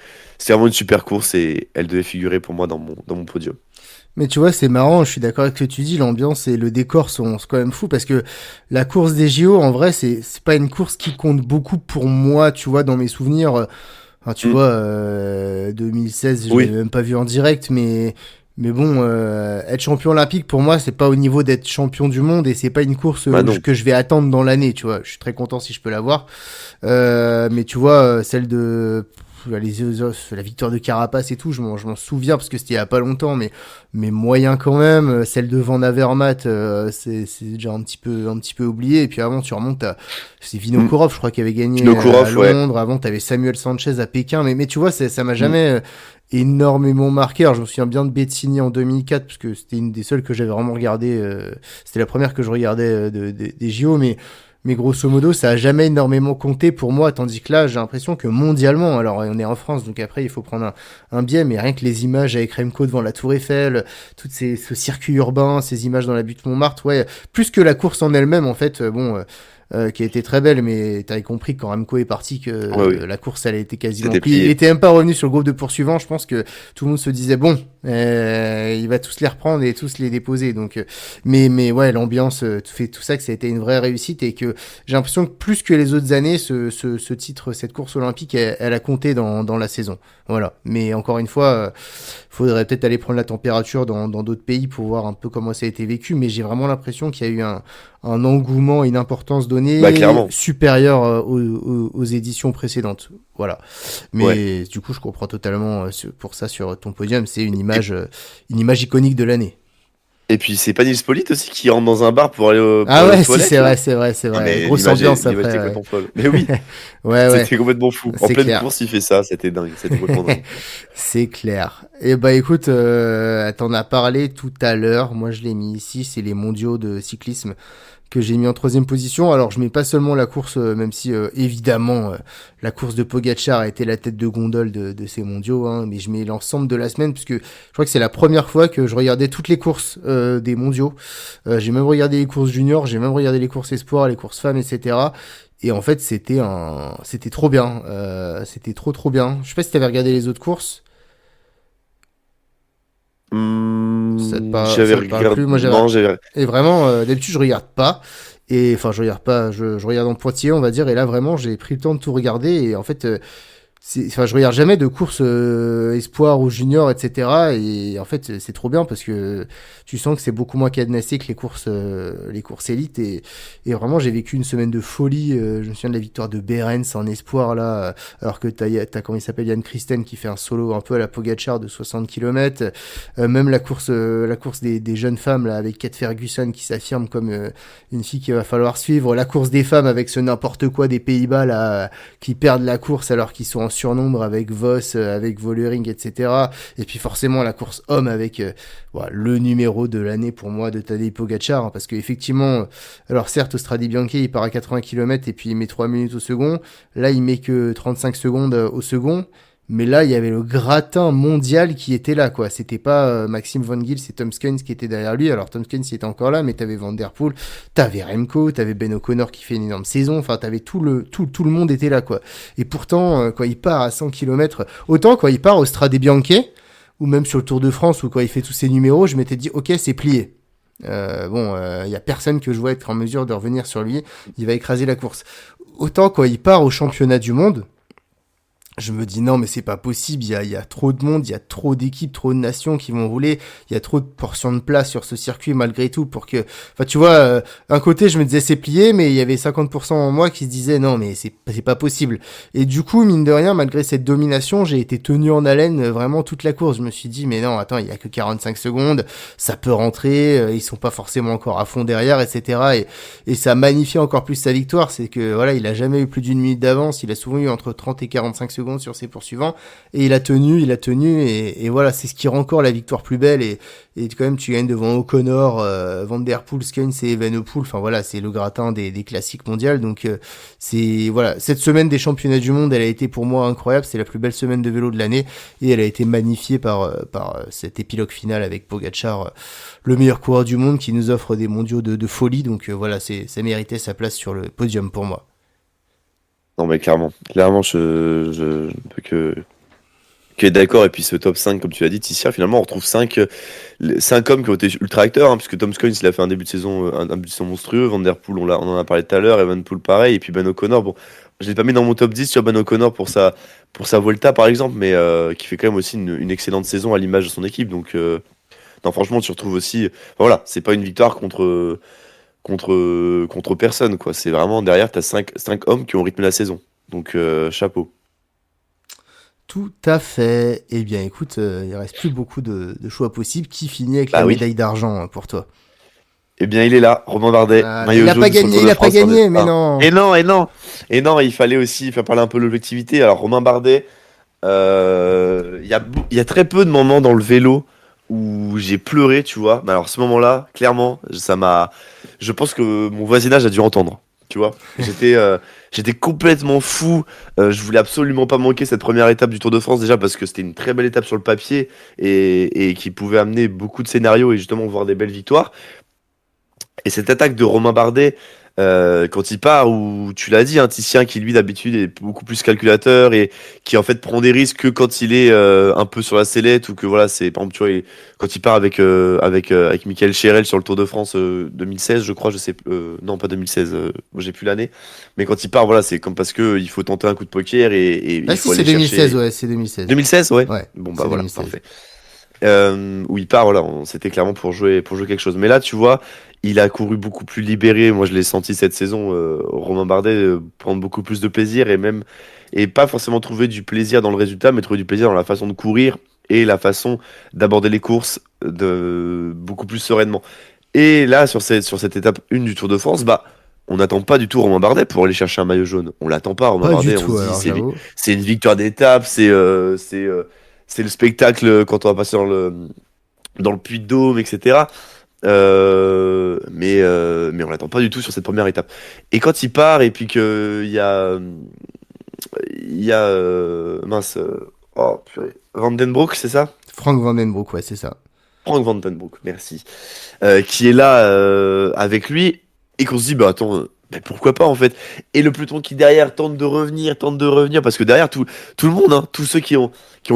vraiment une super course et elle devait figurer pour moi dans mon podium. Mais tu vois, c'est marrant, je suis d'accord avec ce que tu dis, l'ambiance et le décor sont quand même fous parce que la course des JO, en vrai, c'est pas une course qui compte beaucoup pour moi, tu vois, dans mes souvenirs. Enfin, tu Mm. vois, 2016, je l'avais Oui, même pas vu en direct, mais bon, être champion olympique pour moi, c'est pas au niveau d'être champion du monde et c'est pas une course bah non. que je vais attendre dans l'année, tu vois. Je suis très content si je peux l'avoir, mais tu vois, celle de la victoire de Carapace et tout, je m'en souviens parce que c'était il y a pas longtemps, mais moyen quand même. Celle de Van Avermaet, c'est déjà un petit peu oublié. Et puis avant, tu remontes à c'est Mm. Vinokourov, je crois, qui avait gagné à Vinokourov, ouais. Londres. Avant, t'avais Samuel Sanchez à Pékin, mais tu vois, ça m'a Mm. jamais énormément marqué. Alors, je me souviens bien de Bettini en 2004 parce que c'était une des seules que j'avais vraiment regardé. C'était la première que je regardais des JO, mais grosso modo, ça a jamais énormément compté pour moi, tandis que là, j'ai l'impression que mondialement, alors on est en France, donc après il faut prendre un biais, mais rien que les images avec Remco devant la Tour Eiffel, ce circuit urbain, ces images dans la butte Montmartre, ouais, plus que la course en elle-même, en fait, qui a été très belle, mais t'avais compris que quand Remco est parti que Ouais, oui. la course elle a été quasiment C'était pliée. Il plié. était même pas revenu sur le groupe de poursuivants. Je pense que tout le monde se disait bon, il va tous les reprendre et tous les déposer. Donc, mais ouais, l'ambiance fait tout ça que ça a été une vraie réussite et que j'ai l'impression que plus que les autres années, ce titre, cette course olympique, elle a compté dans la saison. Voilà. Mais encore une fois, faudrait peut-être aller prendre la température dans d'autres pays pour voir un peu comment ça a été vécu. Mais j'ai vraiment l'impression qu'il y a eu un engouement, une importance Bah donnée clairement. supérieure aux éditions précédentes. Voilà. Ouais. Mais du coup, je comprends totalement pour ça sur ton podium. C'est une image iconique de l'année. Et puis c'est pas Nils Pollitt aussi qui rentre dans un bar pour Ah aller aux ouais, si, c'est toilettes là? vrai, c'est vrai, c'est Ah vrai. mais Grosse ambiance l'image après, était ouais. complètement folle. Mais oui, Ouais, ouais, c'était complètement fou. En c'est pleine clair. course, il fait ça, c'était dingue, c'était complètement dingue. C'est clair. Et bah écoute, t'en as parlé tout à l'heure. Moi, je l'ai mis ici. C'est les mondiaux de cyclisme que j'ai mis en troisième position. Alors, je mets pas seulement la course, même si évidemment la course de Pogacar a été la tête de gondole de ces mondiaux, hein, mais je mets l'ensemble de la semaine puisque je crois que c'est la première fois que je regardais toutes les courses des mondiaux. J'ai même regardé les courses juniors, j'ai même regardé les courses espoirs, les courses femmes, etc. Et en fait, c'était trop bien. C'était trop bien. Je sais pas si t'avais regardé les autres courses. J'avais Ça te parle regardé. plus. Moi, Non, j'avais. et vraiment, d'habitude, je regarde pas. Et enfin, je regarde pas. Je regarde en pointillé, on va dire. Et là, vraiment, j'ai pris le temps de tout regarder. Et en fait, enfin, je regarde jamais de courses espoir ou junior, etc. Et en fait, c'est trop bien parce que tu sens que c'est beaucoup moins cadenassé que les courses élites. Et vraiment, j'ai vécu une semaine de folie. Je me souviens de la victoire de Behrens en espoir là, alors que t'as comment il s'appelle, Yann Christen qui fait un solo un peu à la Pogacar de 60 km. Même la course des jeunes femmes là avec Kat Ferguson qui s'affirme comme une fille qu'il va falloir suivre. La course des femmes avec ce n'importe quoi des Pays-Bas là qui perdent la course alors qu'ils sont en surnombre avec Voss, avec Vollering, etc. Et puis forcément la course homme avec voilà, le numéro de l'année pour moi de Tadej Pogacar, hein, parce que effectivement, alors certes au Strade Bianche il part à 80 km et puis il met 3 minutes au second, là il met que 35 secondes au second, mais là, il y avait le gratin mondial qui était là, quoi. C'était pas Maxime Van Gils et Tom Skens qui étaient derrière lui. Alors, Tom Skens il était encore là, mais t'avais Van Der Poel, t'avais Remco, t'avais Ben O'Connor qui fait une énorme saison. Enfin, t'avais tout le monde était là, quoi. Et pourtant, quand il part à 100 km, autant quand il part au Strade Bianche, ou même sur le Tour de France, ou quand il fait tous ses numéros, je m'étais dit, ok, c'est plié. Y a personne que je vois être en mesure de revenir sur lui. Il va écraser la course. Autant quand il part au championnat du monde, je me dis non mais c'est pas possible, il y a trop de monde, il y a trop d'équipes, trop de nations qui vont rouler, il y a trop de portions de place sur ce circuit malgré tout pour que, enfin tu vois, d'un côté je me disais c'est plié, mais il y avait 50% en moi qui se disait non mais c'est pas possible. Et du coup mine de rien, malgré cette domination, j'ai été tenu en haleine vraiment toute la course. Je me suis dit mais non attends, il y a que 45 secondes, ça peut rentrer, ils sont pas forcément encore à fond derrière, etc. Et ça magnifie encore plus sa victoire, c'est que voilà, il a jamais eu plus d'une minute d'avance, il a souvent eu entre 30 et 45 secondes sur ses poursuivants, et il a tenu, et voilà, c'est ce qui rend encore la victoire plus belle, et quand même, tu gagnes devant O'Connor, Van Der Poel, Skuins et Evenepoel, enfin voilà, c'est le gratin des classiques mondiales, donc c'est, voilà, cette semaine des championnats du monde, elle a été pour moi incroyable, c'est la plus belle semaine de vélo de l'année, et elle a été magnifiée par cet épilogue final avec Pogačar, le meilleur coureur du monde, qui nous offre des mondiaux de folie, donc voilà, ça méritait sa place sur le podium pour moi. Non, mais clairement, je ne peux que être d'accord. Et puis ce top 5, comme tu l'as dit, Ticia, finalement, on retrouve 5 hommes qui ont été ultra acteurs, hein, puisque Tom Scoins, il a fait un début de saison, un début de saison monstrueux. Van Der Poel, on en a parlé tout à l'heure. Evenepoel, pareil. Et puis Ben O'Connor, bon, je l'ai pas mis dans mon top 10 sur Ben O'Connor pour sa Volta, par exemple, mais qui fait quand même aussi une excellente saison à l'image de son équipe. Donc, non, franchement, tu retrouves aussi. Enfin, voilà, c'est pas une victoire contre personne, quoi. C'est vraiment derrière, tu as 5 hommes qui ont rythmé la saison. Donc, chapeau. Tout à fait. Eh bien, écoute, il reste plus beaucoup de choix possibles. Qui finit avec la Bah oui. médaille d'argent pour toi? Eh bien, il est là, Romain Bardet, Ah, il maillot a pas jaune sur le gagné, Tour il de a pas France en gagné, mais F1. non. Et non, il fallait aussi faire parler un peu l'objectivité. Alors, Romain Bardet, il y a très peu de moments dans le vélo où j'ai pleuré, tu vois. Mais alors, ce moment-là, clairement, je pense que mon voisinage a dû entendre, tu vois. J'étais complètement fou. Je voulais absolument pas manquer cette première étape du Tour de France, déjà parce que c'était une très belle étape sur le papier et qui pouvait amener beaucoup de scénarios et justement voir des belles victoires. Et cette attaque de Romain Bardet, quand il part, où tu l'as dit, un Titien qui lui d'habitude est beaucoup plus calculateur et qui en fait prend des risques que quand il est un peu sur la sellette ou que voilà, c'est par exemple, tu vois, quand il part avec Michael Cherel sur le Tour de France 2016, je crois, je sais, non pas 2016, j'ai plus l'année, mais quand il part, voilà, c'est comme parce que il faut tenter un coup de poker et Ah il si, faut c'est aller 2016, chercher. ouais, c'est 2016. 2016, ouais. Ouais, Bon bah c'est voilà, 2016. parfait. Où il part, voilà, c'était clairement pour jouer quelque chose. Mais là, tu vois, il a couru beaucoup plus libéré. Moi, je l'ai senti cette saison, Romain Bardet, prendre beaucoup plus de plaisir et pas forcément trouver du plaisir dans le résultat, mais trouver du plaisir dans la façon de courir et la façon d'aborder les courses beaucoup plus sereinement. Et là, sur cette étape 1 du Tour de France, bah, on n'attend pas du tout Romain Bardet pour aller chercher un maillot jaune. On l'attend pas, Romain Pas du Bardet. On tout, se dit, alors j'avoue. c'est une victoire d'étape, c'est le spectacle quand on va passer dans le Puy-de-Dôme, etc. Mais on l'attend pas du tout sur cette première étape. Et quand il part, et puis qu'il y a mince, oh purée, Vandenbroek, c'est ça? Frank Vandenbroek, ouais, c'est ça. Frank Vandenbroek, merci. Qui est là avec lui, et qu'on se dit, bah attends, bah, pourquoi pas en fait. Et le peloton qui derrière tente de revenir, parce que derrière tout le monde, hein, tous ceux qui ont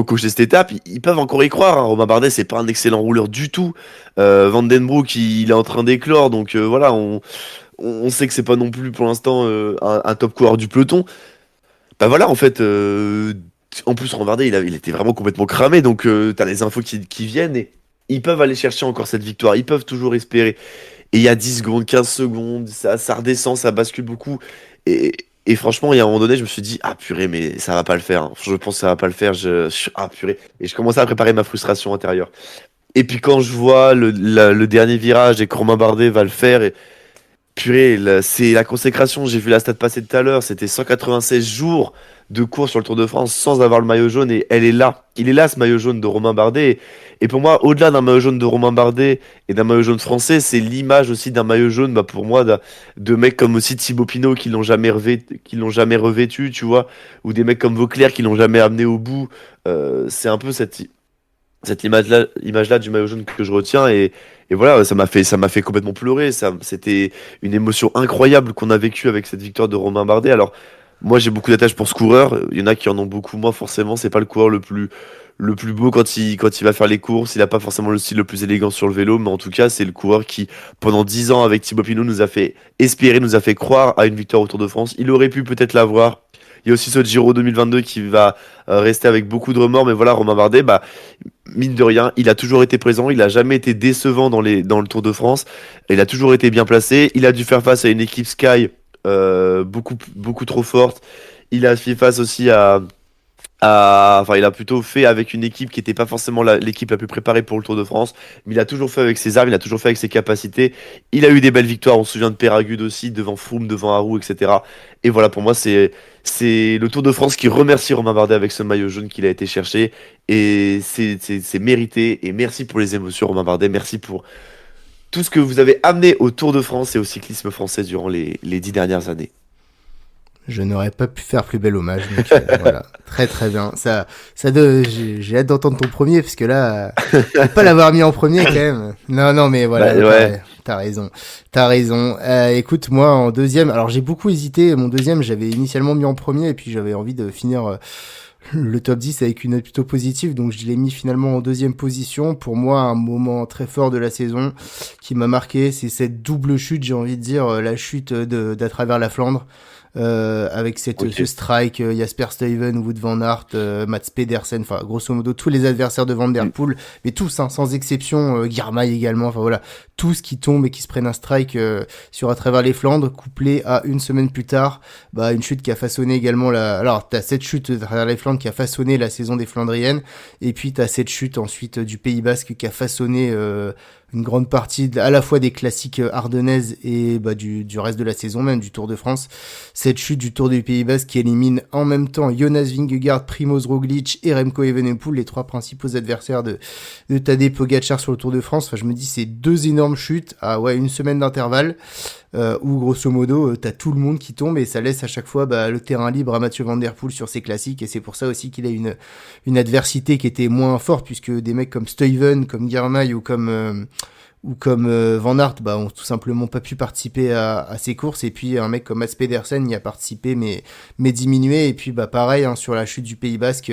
coché cette étape, ils peuvent encore y croire, hein. Romain Bardet, c'est pas un excellent rouleur du tout. Vandenbroek, il est en train d'éclore, donc voilà, on sait que c'est pas non plus pour l'instant un top coureur du peloton. Bah voilà, en fait, en plus, Romain Bardet, il était vraiment complètement cramé, donc t'as les infos qui viennent et ils peuvent aller chercher encore cette victoire, ils peuvent toujours espérer. Et il y a 10 secondes, 15 secondes, ça redescend, ça bascule beaucoup. Et franchement, il y a un moment donné, je me suis dit, ah purée, mais ça va pas le faire, hein. Je pense que ça va pas le faire. Ah purée. Et je commençais à préparer ma frustration intérieure. Et puis quand je vois le dernier virage et que Romain Bardet va le faire, purée, c'est la consécration. J'ai vu la stat passer tout à l'heure. C'était 196 jours de course sur le Tour de France sans avoir le maillot jaune. Et elle est là. Il est là, ce maillot jaune de Romain Bardet. Et pour moi, au-delà d'un maillot jaune de Romain Bardet et d'un maillot jaune français, c'est l'image aussi d'un maillot jaune, bah, pour moi, de mecs comme aussi Thibaut Pinot qui l'ont jamais revêtu, tu vois. Ou des mecs comme Vauclair qui l'ont jamais amené au bout. C'est un peu cette image-là du maillot jaune que je retiens. Et voilà, ça m'a fait complètement pleurer. C'était une émotion incroyable qu'on a vécue avec cette victoire de Romain Bardet. Alors, moi, j'ai beaucoup d'attaches pour ce coureur. Il y en a qui en ont beaucoup moins, forcément. C'est pas le coureur le plus beau quand il va faire les courses. Il a pas forcément le style le plus élégant sur le vélo. Mais en tout cas, c'est le coureur qui, pendant 10 ans, avec Thibaut Pinot, nous a fait espérer, nous a fait croire à une victoire au Tour de France. Il aurait pu peut-être l'avoir. Il y a aussi ce Giro 2022 qui va rester avec beaucoup de remords. Mais voilà, Romain Bardet, bah, mine de rien, il a toujours été présent. Il a jamais été décevant dans le Tour de France. Il a toujours été bien placé. Il a dû faire face à une équipe Sky beaucoup trop forte. Il a fait face aussi enfin, il a plutôt fait avec une équipe qui n'était pas forcément l'équipe la plus préparée pour le Tour de France, mais il a toujours fait avec ses armes, il a toujours fait avec ses capacités. Il a eu des belles victoires, on se souvient de Péragude aussi, devant Froome, devant Harou, etc. Et voilà, pour moi, c'est le Tour de France qui remercie Romain Bardet avec ce maillot jaune qu'il a été chercher. Et c'est mérité. Et merci pour les émotions, Romain Bardet. Merci pour tout ce que vous avez amené au Tour de France et au cyclisme français durant les 10 dernières années. Je n'aurais pas pu faire plus bel hommage, donc voilà, très très bien. J'ai hâte d'entendre ton premier, parce que là, faut pas l'avoir mis en premier quand même. Non, mais voilà, Bah, ouais. t'as raison. Écoute, moi en deuxième, alors j'ai beaucoup hésité. Mon deuxième, j'avais initialement mis en premier, et puis j'avais envie de finir le top 10 avec une note plutôt positive, donc je l'ai mis finalement en deuxième position. Pour moi, un moment très fort de la saison qui m'a marqué, c'est cette double chute, j'ai envie de dire, la chute d'à travers la Flandre. Avec ce Ok. strike, Jasper Stuyven, Wout van Aert, Mats Pedersen, enfin grosso modo tous les adversaires de Van Der Mm. Poel, mais tous, hein, sans exception, Girmay également, enfin voilà, tous qui tombent et qui se prennent un strike sur à travers les Flandres, couplé à une semaine plus tard, bah une chute qui a façonné également alors t'as cette chute à travers les Flandres qui a façonné la saison des Flandriennes, et puis t'as cette chute ensuite du Pays Basque qui a façonné une grande partie à la fois des classiques ardennaises et bah, du reste de la saison, même du Tour de France. Cette chute du Tour du Pays Basque qui élimine en même temps Jonas Vingegaard, Primoz Roglic et Remco Evenepoel, les trois principaux adversaires de Tadej Pogačar sur le Tour de France. Enfin, je me dis, c'est deux énormes chutes à une semaine d'intervalle, où grosso modo, t'as tout le monde qui tombe et ça laisse à chaque fois le terrain libre à Mathieu Van Der Poel sur ses classiques, et c'est pour ça aussi qu'il a une adversité qui était moins forte, puisque des mecs comme Stuyven, comme Girmay ou comme Van Aert ont tout simplement pas pu participer à ces courses, et puis un mec comme Mats Pedersen y a participé mais diminué. Et puis pareil, hein, sur la chute du Pays Basque,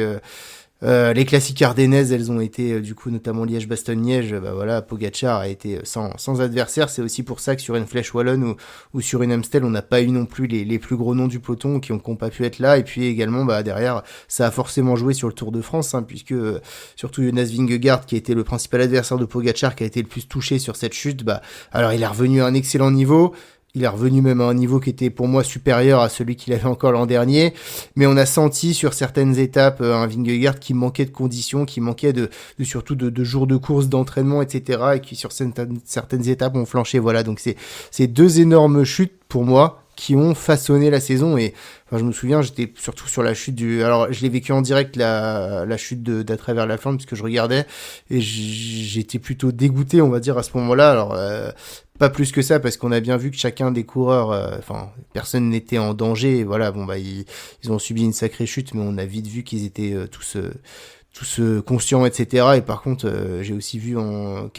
les classiques ardennaises, elles ont été du coup notamment Liège-Bastogne-Liège, voilà, Pogačar a été sans adversaire. C'est aussi pour ça que sur une Flèche Wallonne ou sur une Amstel, on n'a pas eu non plus les plus gros noms du peloton qui ont pas pu être là. Et puis également derrière, ça a forcément joué sur le Tour de France, hein, puisque surtout Jonas Vingegaard, qui a été le principal adversaire de Pogačar, qui a été le plus touché sur cette chute, alors il est revenu à un excellent niveau. Il est revenu même à un niveau qui était pour moi supérieur à celui qu'il avait encore l'an dernier, mais on a senti sur certaines étapes un Vingegaard qui manquait de conditions, qui manquait surtout de jours de course, d'entraînement, etc., et qui sur certaines étapes ont flanché. Voilà, donc c'est deux énormes chutes pour moi qui ont façonné la saison. Et enfin, je me souviens, j'étais surtout sur la chute alors je l'ai vécu en direct, la chute d'à travers la Flandre, puisque je regardais, et j'étais plutôt dégoûté, on va dire, à ce moment-là. Alors pas plus que ça, parce qu'on a bien vu que chacun des coureurs, personne n'était en danger. Et voilà, ils ont subi une sacrée chute, mais on a vite vu qu'ils étaient tous conscients, etc. Et par contre, j'ai aussi vu un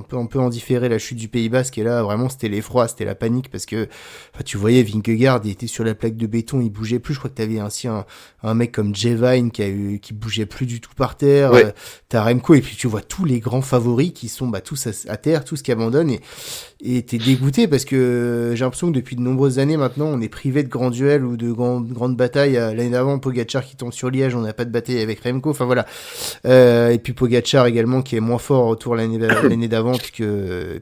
peu en différé la chute du Pays Basque, et là vraiment c'était l'effroi, c'était la panique, parce que tu voyais Vingegaard, il était sur la plaque de béton, il bougeait plus. Je crois que t'avais ainsi un mec comme Jevine qui bougeait plus du tout par terre. Ouais. T'as Remco, et puis tu vois tous les grands favoris qui sont tous à terre, tous qui abandonnent, et t'es dégoûté, parce que j'ai l'impression que depuis de nombreuses années maintenant, on est privé de grands duels ou de grandes batailles. L'année d'avant, Pogačar qui tombe sur Liège, on n'a pas de bataille avec Remco. Enfin voilà. Et puis Pogačar également, qui est moins fort au Tour l'année d'avant,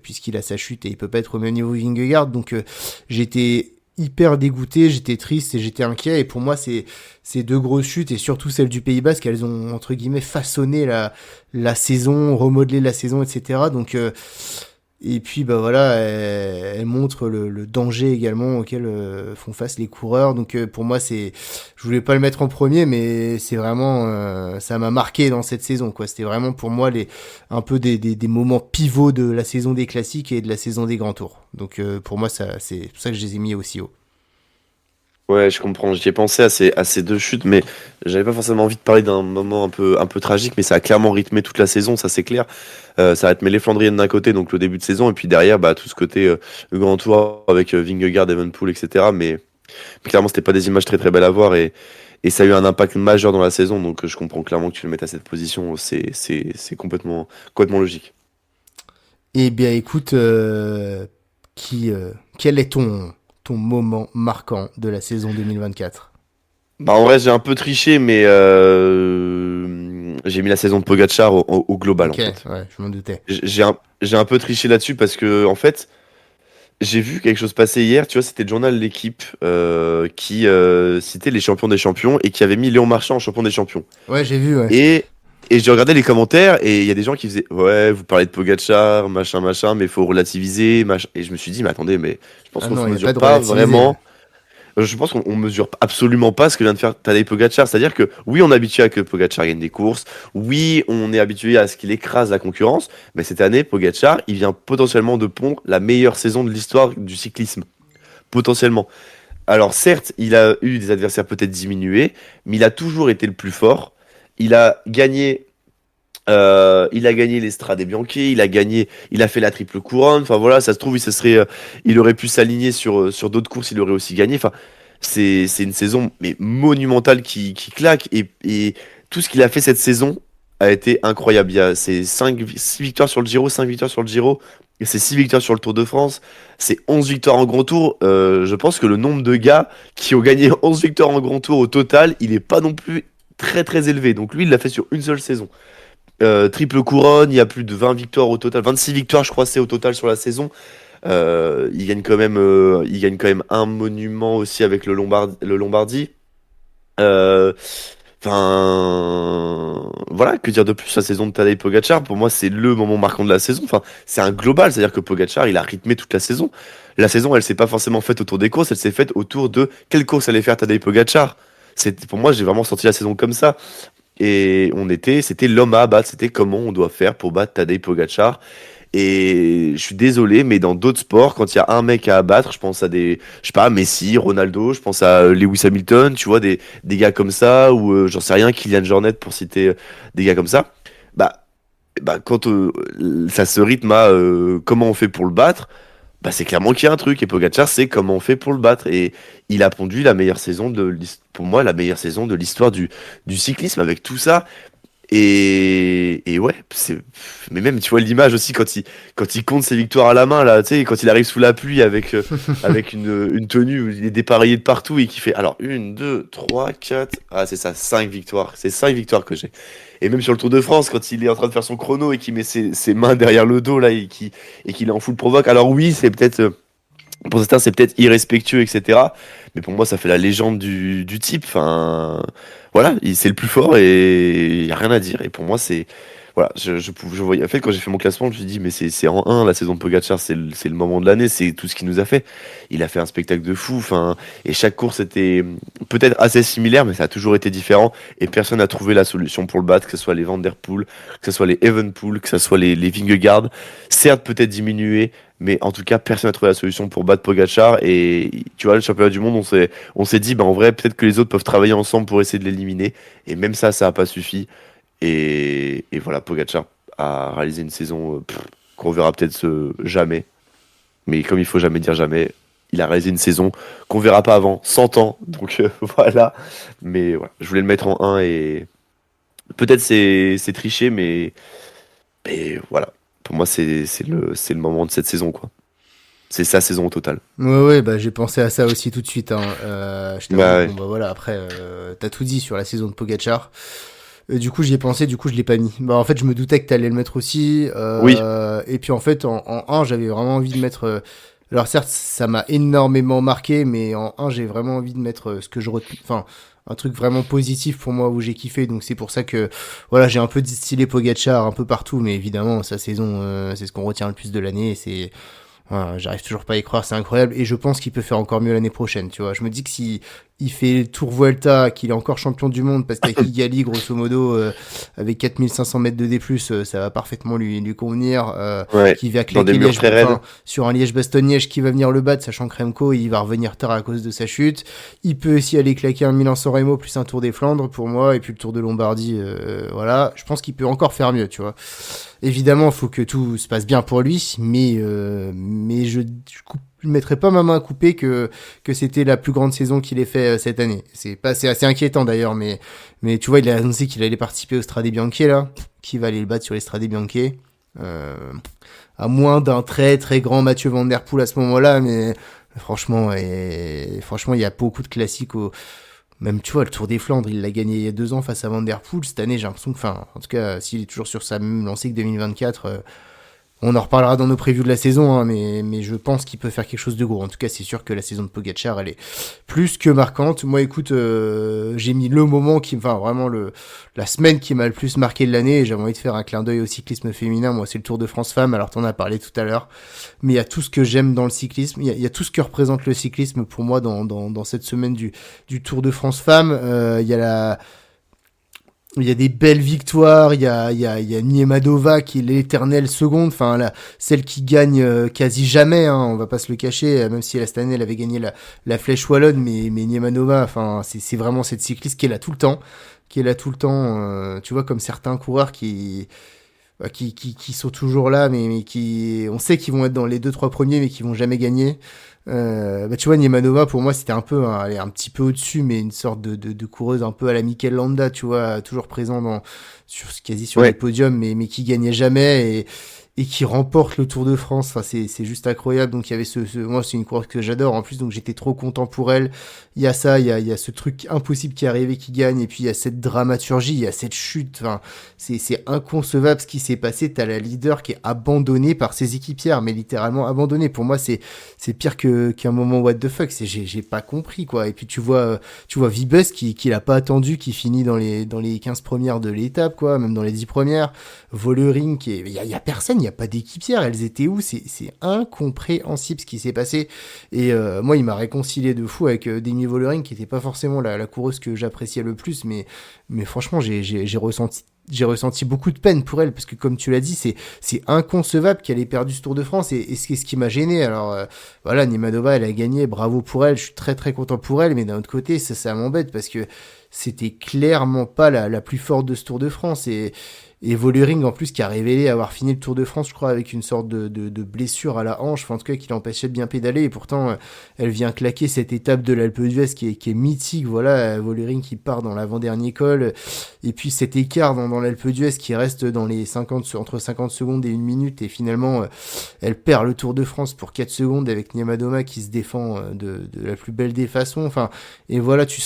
puisqu'il a sa chute et il peut pas être au même niveau que Vingegaard. Donc j'étais hyper dégoûté, j'étais triste et j'étais inquiet. Et pour moi, ces deux grosses chutes, et surtout celle du Pays Basque, elles ont entre guillemets façonné la saison, remodelé la saison, etc. Donc et puis voilà, elle montre le danger également auquel font face les coureurs. Donc pour moi, je voulais pas le mettre en premier, mais c'est vraiment, ça m'a marqué dans cette saison, quoi. C'était vraiment pour moi un peu des moments pivots de la saison des classiques et de la saison des grands tours. Donc pour moi, c'est pour ça que je les ai mis aussi haut. Ouais, je comprends. J'y ai pensé à ces deux chutes, mais j'avais pas forcément envie de parler d'un moment un peu tragique, mais ça a clairement rythmé toute la saison, ça c'est clair. Ça a rythmé les Flandriennes d'un côté, donc le début de saison, et puis derrière, tout ce côté le Grand Tour avec Vingegaard, Evenepoel, etc. Mais clairement, c'était pas des images très très belles à voir, et ça a eu un impact majeur dans la saison, donc je comprends clairement que tu le mettes à cette position. C'est complètement logique. Eh bien, écoute, quel est ton moment marquant de la saison 2024? Bah, en vrai, j'ai un peu triché, mais j'ai mis la saison de Pogacar au global, Ok, en fait. ouais, je m'en doutais. J'ai un peu triché là-dessus parce que, en fait, j'ai vu quelque chose passer hier. Tu vois, c'était le journal L'équipe qui citait les champions des champions et qui avait mis Léon Marchand en champion des champions. Ouais, j'ai vu, ouais. Et, et j'ai regardé les commentaires et il y a des gens qui faisaient ouais, vous parlez de Pogacar, machin, machin, mais il faut relativiser, machin. Et je me suis dit, mais attendez, mais je pense Ah qu'on non, se il n'y a pas mesure de pas relativiser, ouais. vraiment. Je pense qu'on mesure absolument pas ce que vient de faire Tadej Pogacar. C'est-à-dire que oui, on est habitué à que Pogacar gagne des courses. Oui, on est habitué à ce qu'il écrase la concurrence. Mais cette année, Pogacar, il vient potentiellement de pondre la meilleure saison de l'histoire du cyclisme. Potentiellement. Alors certes, il a eu des adversaires peut-être diminués, mais il a toujours été le plus fort. Il a gagné il a gagné l'Estrade Bianchi, il a fait la triple couronne. Enfin voilà, ça se trouve, il aurait pu s'aligner sur d'autres courses, il aurait aussi gagné. Enfin, c'est une saison mais monumentale qui claque et tout ce qu'il a fait cette saison a été incroyable. Il y a c'est 6 victoires sur le Giro, 5 victoires sur le Giro, et c'est 6 victoires sur le Tour de France, c'est 11 victoires en Grand Tour. Je pense que le nombre de gars qui ont gagné 11 victoires en Grand Tour au total, il est pas non plus très très élevé. Donc lui, il l'a fait sur une seule saison. Triple couronne, il y a plus de 20 victoires au total, 26 victoires je crois c'est au total sur la saison. Il gagne quand même un monument aussi avec le Lombardie. Euh, Enfin, voilà, que dire de plus, la saison de Tadej Pogacar, pour moi c'est le moment marquant de la saison. Enfin, c'est un global, c'est-à-dire que Pogacar il a rythmé toute la saison. La saison elle s'est pas forcément faite autour des courses, elle s'est faite autour de quelle course allait faire Tadej Pogacar. Pour moi j'ai vraiment senti la saison comme ça. Et c'était l'homme à abattre, c'était comment on doit faire pour battre Tadej Pogacar. Et je suis désolé, mais dans d'autres sports, quand il y a un mec à abattre, je pense à je sais pas, Messi, Ronaldo, je pense à Lewis Hamilton, tu vois, des gars comme ça, ou j'en sais rien, Kylian Jornet pour citer des gars comme ça. Bah, quand ça se rythme à comment on fait pour le battre, bah c'est clairement qu'il y a un truc. Et Pogacar, c'est comment on fait pour le battre. Et il a pondu la meilleure saison pour moi, la meilleure saison de l'histoire du cyclisme avec tout ça. Et ouais, mais même tu vois l'image aussi quand il compte ses victoires à la main là, tu sais, quand il arrive sous la pluie avec une tenue où il est dépareillé de partout et qui fait alors une, deux, trois, quatre, ah c'est ça, 5 victoires, c'est 5 victoires que j'ai. Et même sur le Tour de France, quand il est en train de faire son chrono et qu'il met ses mains derrière le dos là et qu'il est en full provoque, alors oui, c'est peut-être pour certains, c'est peut-être irrespectueux, etc. Mais pour moi, ça fait la légende du type. Enfin, voilà, c'est le plus fort et il n'y a rien à dire. Et pour moi, c'est. Voilà, je voyais. En fait, quand j'ai fait mon classement, je me suis dit, mais c'est en un la saison de Pogacar, c'est le moment de l'année, c'est tout ce qu'il nous a fait. Il a fait un spectacle de fou. Enfin, et chaque course était peut-être assez similaire, mais ça a toujours été différent. Et personne n'a trouvé la solution pour le battre, que ce soit les Van Der Poel, que ce soit les Evenepoel, que ce soit les Vingegaard. Certes, peut-être diminué, mais en tout cas, personne n'a trouvé la solution pour battre Pogacar. Et tu vois, le championnat du monde, on s'est dit, bah, en vrai, peut-être que les autres peuvent travailler ensemble pour essayer de l'éliminer. Et même ça n'a pas suffi. Et voilà, Pogacar a réalisé une saison qu'on verra peut-être jamais. Mais comme il faut jamais dire jamais, il a réalisé une saison qu'on verra pas avant 100 ans. Donc voilà. Mais voilà, je voulais le mettre en un et peut-être c'est triché, mais voilà. Pour moi, c'est le moment de cette saison, quoi. C'est sa saison au total. Ouais, ouais, bah j'ai pensé à ça aussi tout de suite. Hein. Je t'avoue, Bah bon ouais. bah voilà, après, t'as tout dit sur la saison de Pogacar. Du coup, j'y ai pensé, du coup, je l'ai pas mis. Bah en fait, je me doutais que t'allais le mettre aussi. Oui, Et puis en fait, en 1, j'avais vraiment envie de mettre. Alors certes, ça m'a énormément marqué, mais en 1, j'ai vraiment envie de mettre ce que je retiens. Enfin, un truc vraiment positif pour moi où j'ai kiffé. Donc c'est pour ça que voilà, j'ai un peu distillé Pogacar un peu partout, mais évidemment, sa saison, c'est ce qu'on retient le plus de l'année. Et c'est voilà, j'arrive toujours pas à y croire, c'est incroyable. Et je pense qu'il peut faire encore mieux l'année prochaine, tu vois. Je me dis que si il fait le Tour Vuelta, qu'il est encore champion du monde, parce qu'à Kigali, grosso modo, avec 4500 mètres de D+, ça va parfaitement lui convenir. ouais. Qui va Dans des claquer murs très raides. enfin, sur un Liège-Bastogne-Liège qui va venir le battre, sachant que Remco, il va revenir tard à cause de sa chute. Il peut aussi aller claquer un Milan-San Remo plus un Tour des Flandres, pour moi, et puis le Tour de Lombardie, voilà. Je pense qu'il peut encore faire mieux, tu vois. Évidemment, il faut que tout se passe bien pour lui, mais je mettrais pas ma main à couper que c'était la plus grande saison qu'il ait fait cette année. C'est assez inquiétant d'ailleurs, mais tu vois, il a annoncé qu'il allait participer au Strade Bianche là, qui va aller le battre sur les Strade Bianche. Euh, à moins d'un très très grand Mathieu Van Der Poel à ce moment-là, mais franchement, il y a beaucoup de classiques Même, tu vois, le Tour des Flandres, il l'a gagné il y a 2 ans face à Van Der Poel. Cette année, j'ai l'impression que, enfin, en tout cas, s'il est toujours sur sa même lancée que 2024, on en reparlera dans nos previews de la saison, hein, mais je pense qu'il peut faire quelque chose de gros. En tout cas, c'est sûr que la saison de Pogacar, elle est plus que marquante. Moi, écoute, j'ai mis le moment enfin, vraiment la semaine qui m'a le plus marqué de l'année. Et j'avais envie de faire un clin d'œil au cyclisme féminin. Moi, c'est le Tour de France Femmes. Alors, t'en as parlé tout à l'heure. Mais il y a tout ce que j'aime dans le cyclisme. Il y a tout ce que représente le cyclisme pour moi dans cette semaine du Tour de France Femmes. Il y a des belles victoires, il y a Niemadova qui est l'éternelle seconde, enfin celle qui gagne quasi jamais, hein, on va pas se le cacher, même si cette année elle avait gagné la Flèche Wallonne, mais Niemadova, enfin c'est vraiment cette cycliste qui est là tout le temps, tu vois, comme certains coureurs qui sont toujours là, mais qui, on sait qu'ils vont être dans les 2-3 premiers, mais qui vont jamais gagner. Tu vois, Niemanova, pour moi, c'était un peu, elle est un petit peu au-dessus, mais une sorte de coureuse un peu à la Mikel Landa, tu vois, toujours présent quasi sur les Ouais. podiums, mais qui gagnait jamais et qui remporte le Tour de France. Enfin, c'est juste incroyable. Donc, il y avait moi, c'est une coureuse que j'adore en plus, donc j'étais trop content pour elle. Il y a ça, il y a ce truc impossible qui est arrivé, qui gagne, et puis il y a cette dramaturgie, il y a cette chute. Enfin, c'est inconcevable ce qui s'est passé. T'as la leader qui est abandonnée par ses équipières, mais littéralement abandonnée. Pour moi, c'est pire qu'un moment what the fuck. J'ai pas compris, quoi. Et puis tu vois Vibus qui l'a pas attendu, qui finit dans les 15 premières de l'étape, quoi, même dans les 10 premières. Vollering, il y a personne, il y a pas d'équipière. Elles étaient où? C'est incompréhensible ce qui s'est passé. Et moi, il m'a réconcilié de fou avec Demi Vollering, qui était pas forcément la coureuse que j'appréciais le plus, mais franchement, j'ai ressenti beaucoup de peine pour elle, parce que comme tu l'as dit, c'est inconcevable qu'elle ait perdu ce Tour de France, et ce qui m'a gêné. Alors voilà, Niemadova, elle a gagné, bravo pour elle, je suis très très content pour elle, mais d'un autre côté, ça m'embête, parce que c'était clairement pas la plus forte de ce Tour de France, et Vollering, en plus, qui a révélé avoir fini le Tour de France, je crois, avec une sorte de blessure à la hanche, enfin, en tout cas, qui l'empêchait de bien pédaler, et pourtant, elle vient claquer cette étape de l'Alpe d'Huez qui est mythique, voilà, Vollering qui part dans l'avant-dernier col, et puis cet écart dans l'Alpe d'Huez qui reste dans les 50, entre 50 secondes et 1 minute, et finalement, elle perd le Tour de France pour 4 secondes avec Niemadoma qui se défend de la plus belle des façons, enfin, et voilà, tu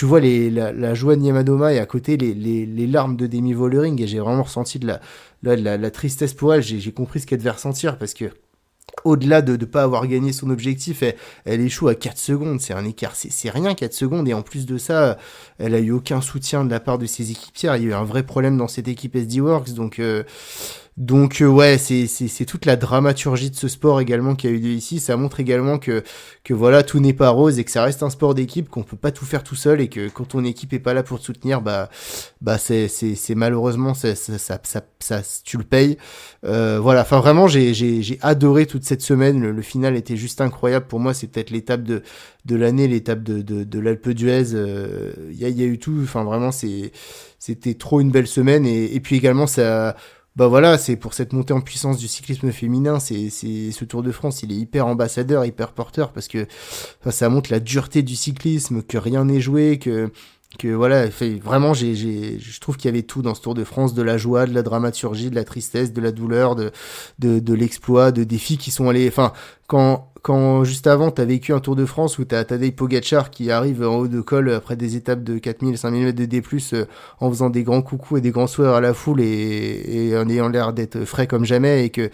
vois la joie de Niemadoma, et à côté, les larmes de Demi Vollering, et j'ai vraiment ressenti de la tristesse pour elle. J'ai compris ce qu'elle devait ressentir, parce que au-delà de ne pas avoir gagné son objectif, elle échoue à 4 secondes. C'est un écart, c'est rien 4 secondes. Et en plus de ça, elle a eu aucun soutien de la part de ses équipières. Il y a eu un vrai problème dans cette équipe SD Works. Donc ouais, c'est toute la dramaturgie de ce sport également qui a eu lieu ici. Ça montre également que voilà, tout n'est pas rose, et que ça reste un sport d'équipe, qu'on peut pas tout faire tout seul, et que quand ton équipe est pas là pour te soutenir, c'est malheureusement tu le payes. Voilà, enfin vraiment, j'ai adoré toute cette semaine. Le final était juste incroyable pour moi. C'est peut-être l'étape de l'année, l'étape de l'Alpe d'Huez. Il y a eu tout. Enfin vraiment, c'était trop une belle semaine, et puis également ça. Bah voilà, c'est pour cette montée en puissance du cyclisme féminin, c'est ce Tour de France, il est hyper ambassadeur, hyper porteur, parce que enfin, ça montre la dureté du cyclisme, que rien n'est joué, que voilà, vraiment, je trouve qu'il y avait tout dans ce Tour de France, de la joie, de la dramaturgie, de la tristesse, de la douleur, de l'exploit, de défis qui sont allés, enfin, quand juste avant, t'as vécu un Tour de France où t'as Tadej Pogacar qui arrive en haut de col après des étapes de 4000, 5000 mètres de D+, en faisant des grands coucous et des grands sourires à la foule, et en ayant l'air d'être frais comme jamais, et que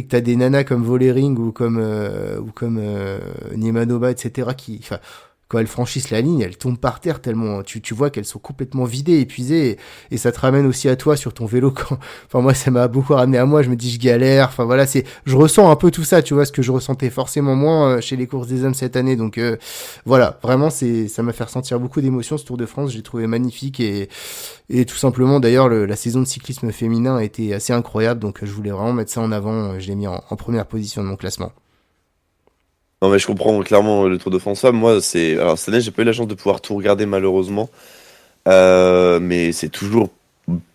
t'as des nanas comme Vollering ou comme Niemanova, etc., enfin, quand elles franchissent la ligne, elles tombent par terre tellement tu vois qu'elles sont complètement vidées, épuisées, et ça te ramène aussi à toi sur ton vélo enfin moi ça m'a beaucoup ramené à moi, je me dis je galère, enfin voilà, je ressens un peu tout ça, tu vois, ce que je ressentais forcément moins chez les courses des hommes cette année, donc voilà, vraiment ça m'a fait ressentir beaucoup d'émotions ce Tour de France, j'ai trouvé magnifique, et tout simplement d'ailleurs la saison de cyclisme féminin a été assez incroyable, donc je voulais vraiment mettre ça en avant, je l'ai mis en première position de mon classement. Non, mais je comprends clairement le Tour de France Femmes. Moi, alors cette année, j'ai pas eu la chance de pouvoir tout regarder malheureusement. Mais c'est toujours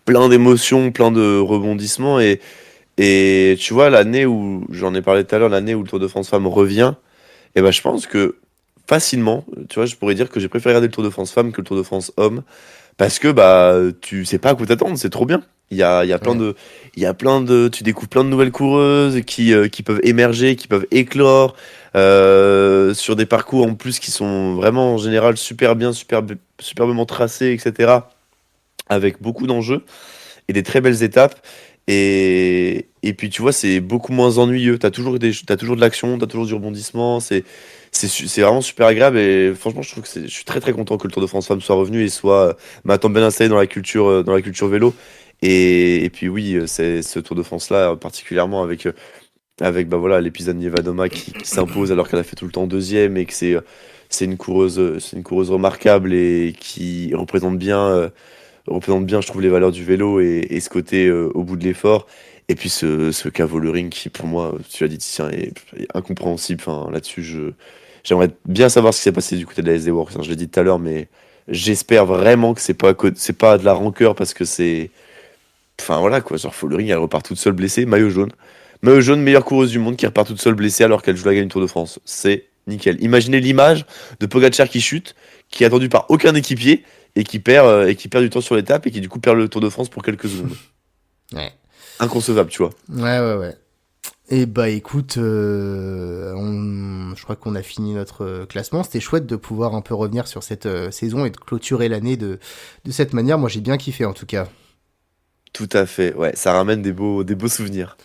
plein d'émotions, plein de rebondissements. Et tu vois, l'année où, j'en ai parlé tout à l'heure, l'année où le Tour de France Femmes revient, et ben, je pense que facilement, tu vois, je pourrais dire que j'ai préféré regarder le Tour de France Femmes que le Tour de France Hommes. Parce que bah tu sais pas à quoi t'attendre, c'est trop bien. Il y a plein Ouais. de, tu découvres plein de nouvelles coureuses qui peuvent émerger, qui peuvent éclore, sur des parcours en plus qui sont vraiment en général superbement tracés, etc. Avec beaucoup d'enjeux et des très belles étapes. Et puis tu vois, c'est beaucoup moins ennuyeux. T'as toujours de l'action, t'as toujours du rebondissement. C'est vraiment super agréable. Et franchement, je suis très très content que le Tour de France Femmes soit revenu et soit maintenant bien installé dans la culture vélo. Et puis oui, c'est ce Tour de France-là, particulièrement avec bah voilà, l'épisode Nieva-Doma qui s'impose alors qu'elle a fait tout le temps deuxième et que c'est une coureuse remarquable et qui représente bien, je trouve, les valeurs du vélo et ce côté au bout de l'effort. Et puis ce caveau le ring qui, pour moi, tu l'as dit, Titien, est incompréhensible. Enfin, là-dessus, j'aimerais bien savoir ce qui s'est passé du côté de la SD Works. Hein, je l'ai dit tout à l'heure, mais j'espère vraiment que c'est pas de la rancœur parce que c'est. Enfin voilà quoi, genre Follering, elle repart toute seule blessée, maillot jaune. Maillot jaune, meilleure coureuse du monde qui repart toute seule blessée alors qu'elle joue la gagne Tour de France. C'est nickel. Imaginez l'image de Pogacar qui chute, qui est attendu par aucun équipier et qui perd du temps sur l'étape et qui du coup perd le Tour de France pour quelques secondes. Ouais. Inconcevable, tu vois. Ouais. Et bah écoute, je crois qu'on a fini notre classement. C'était chouette de pouvoir un peu revenir sur cette saison et de clôturer l'année de cette manière. Moi j'ai bien kiffé en tout cas. Tout à fait, ouais, ça ramène des beaux souvenirs.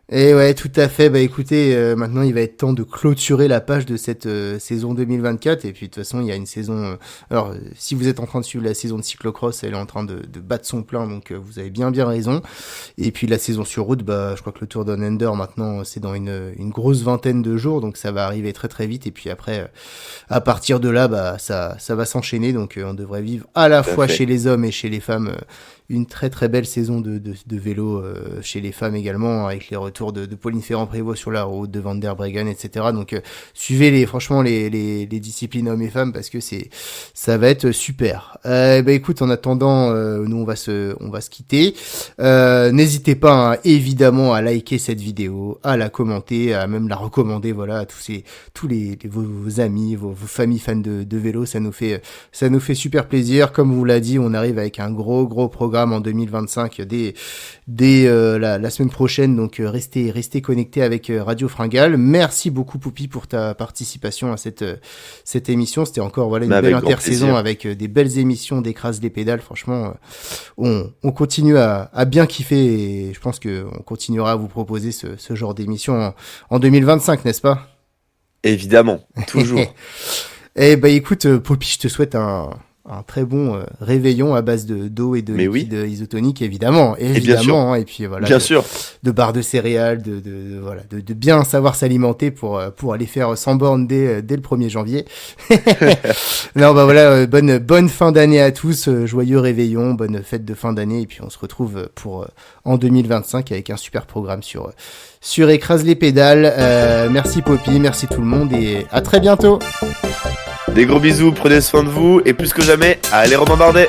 Et ouais, tout à fait. Bah écoutez, maintenant il va être temps de clôturer la page de cette saison 2024. Et puis de toute façon, il y a une saison. Alors, si vous êtes en train de suivre la saison de cyclocross, elle est en train de battre son plein, donc vous avez bien raison. Et puis la saison sur route, bah je crois que le Tour Down Under maintenant c'est dans une grosse vingtaine de jours, donc ça va arriver très très vite. Et puis après, à partir de là, bah ça va s'enchaîner. Donc on devrait vivre à la Tout à fois fait. chez les hommes et chez les femmes. Une très très belle saison de vélo chez les femmes également, avec les retours de Pauline Ferrand-Prévot sur la route, de Van der Breggen, etc. Donc suivez franchement les disciplines hommes et femmes parce que ça va être super. Bah écoute, en attendant, nous on va se quitter. N'hésitez pas hein, évidemment à liker cette vidéo, à la commenter, à même la recommander, voilà, à tous vos amis, vos familles fans de vélo, ça nous fait super plaisir. Comme on vous l'a dit, on arrive avec un gros programme en 2025 dès la semaine prochaine, donc restez connectés avec Radio Fringale. Merci beaucoup Poupi pour ta participation à cette émission. C'était encore voilà une Mais belle avec grand intersaison plaisir. avec des belles émissions d'Écrase les pédales. Franchement, on continue à bien kiffer et je pense que on continuera à vous proposer ce genre d'émission en 2025, n'est-ce pas? Évidemment, toujours. Eh ben écoute, Poppy, je te souhaite un très bon réveillon à base de d'eau et de Mais oui, liquide isotonique, évidemment, et bien sûr, hein, et puis voilà, bien sûr. de barres de céréales, voilà, de bien savoir s'alimenter pour aller faire 100 bornes dès le 1er janvier. Non, bah voilà, bonne fin d'année à tous, joyeux réveillon, bonne fête de fin d'année, et puis on se retrouve pour en 2025 avec un super programme sur Écrase les pédales. Merci Poppy, merci tout le monde, et à très bientôt. Des gros bisous, prenez soin de vous et plus que jamais, allez Romain Bardet!